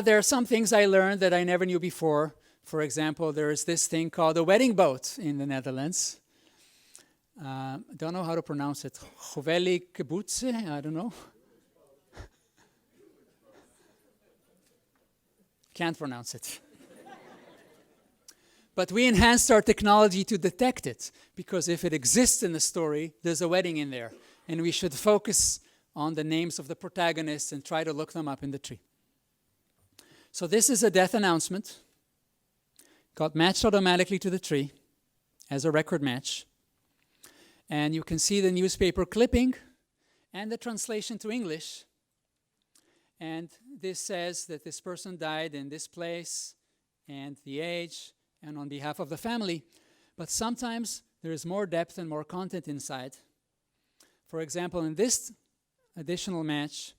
B: there are some things I learned that I never knew before. For example, there is this thing called a wedding boat in the Netherlands. I don't know how to pronounce it. Geweldelijke boetse? I don't know. Can't pronounce it. But we enhanced our technology to detect it, because if it exists in the story, there's a wedding in there. And we should focus on the names of the protagonists and try to look them up in the tree. So this is a death announcement. Got matched automatically to the tree as a record match. And you can see the newspaper clipping and the translation to English. And this says that this person died in this place and the age and on behalf of the family. But sometimes there is more depth and more content inside. For example, in this additional match,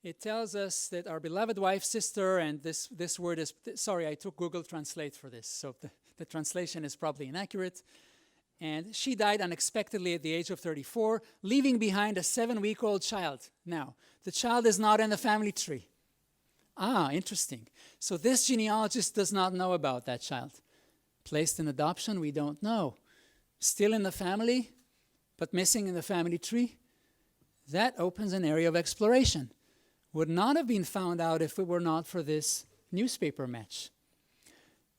B: it tells us that our beloved wife, sister, and this word is, sorry, I took Google Translate for this, so the translation is probably inaccurate. And she died unexpectedly at the age of 34, leaving behind a 7-week-old child. Now, the child is not in the family tree. Ah, interesting. So this genealogist does not know about that child. Placed in adoption, we don't know. Still in the family, but missing in the family tree? That opens an area of exploration. Would not have been found out if it were not for this newspaper match.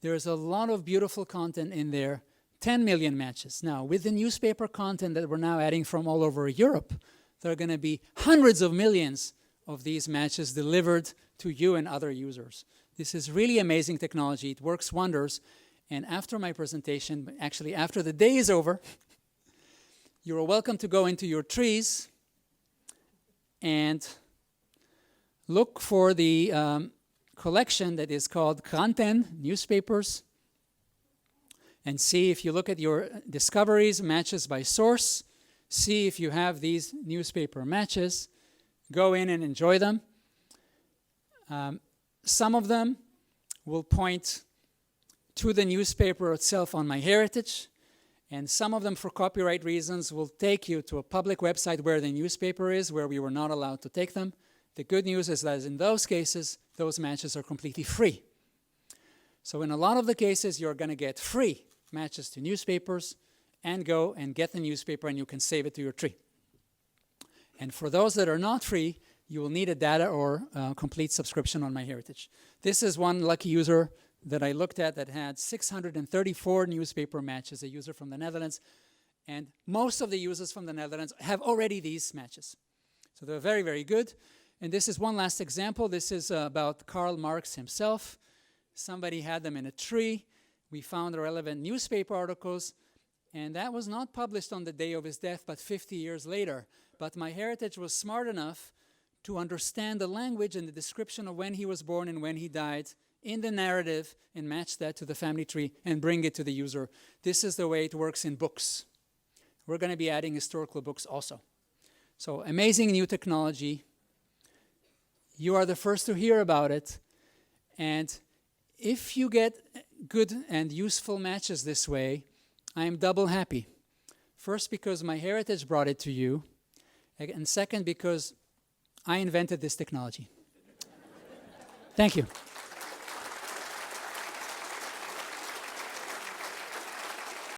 B: There's a lot of beautiful content in there. 10 million matches. Now, with the newspaper content that we're now adding from all over Europe, there are going to be hundreds of millions of these matches delivered to you and other users. This is really amazing technology. It works wonders. And after my presentation, actually after the day is over, you're welcome to go into your trees and look for the collection that is called Kranten, newspapers, and see if you look at your discoveries, matches by source, see if you have these newspaper matches, go in and enjoy them. Some of them will point to the newspaper itself on MyHeritage, and some of them, for copyright reasons, will take you to a public website where the newspaper is, where we were not allowed to take them. The good news is that in those cases, those matches are completely free. So in a lot of the cases, you're going to get free matches to newspapers and go and get the newspaper and you can save it to your tree. And for those that are not free, you will need a data or complete subscription on MyHeritage. This is one lucky user that I looked at that had 634 newspaper matches, a user from the Netherlands. And most of the users from the Netherlands have already these matches. So they're very, very good. And this is one last example. This is about Karl Marx himself. Somebody had them in a tree. We found relevant newspaper articles. And that was not published on the day of his death, but 50 years later. But MyHeritage was smart enough to understand the language and the description of when he was born and when he died in the narrative and match that to the family tree and bring it to the user. This is the way it works in books. We're going to be adding historical books also. So amazing new technology. You are the first to hear about it. And if you get good and useful matches this way, I am double happy. First, because MyHeritage brought it to you. And second, because I invented this technology. Thank you.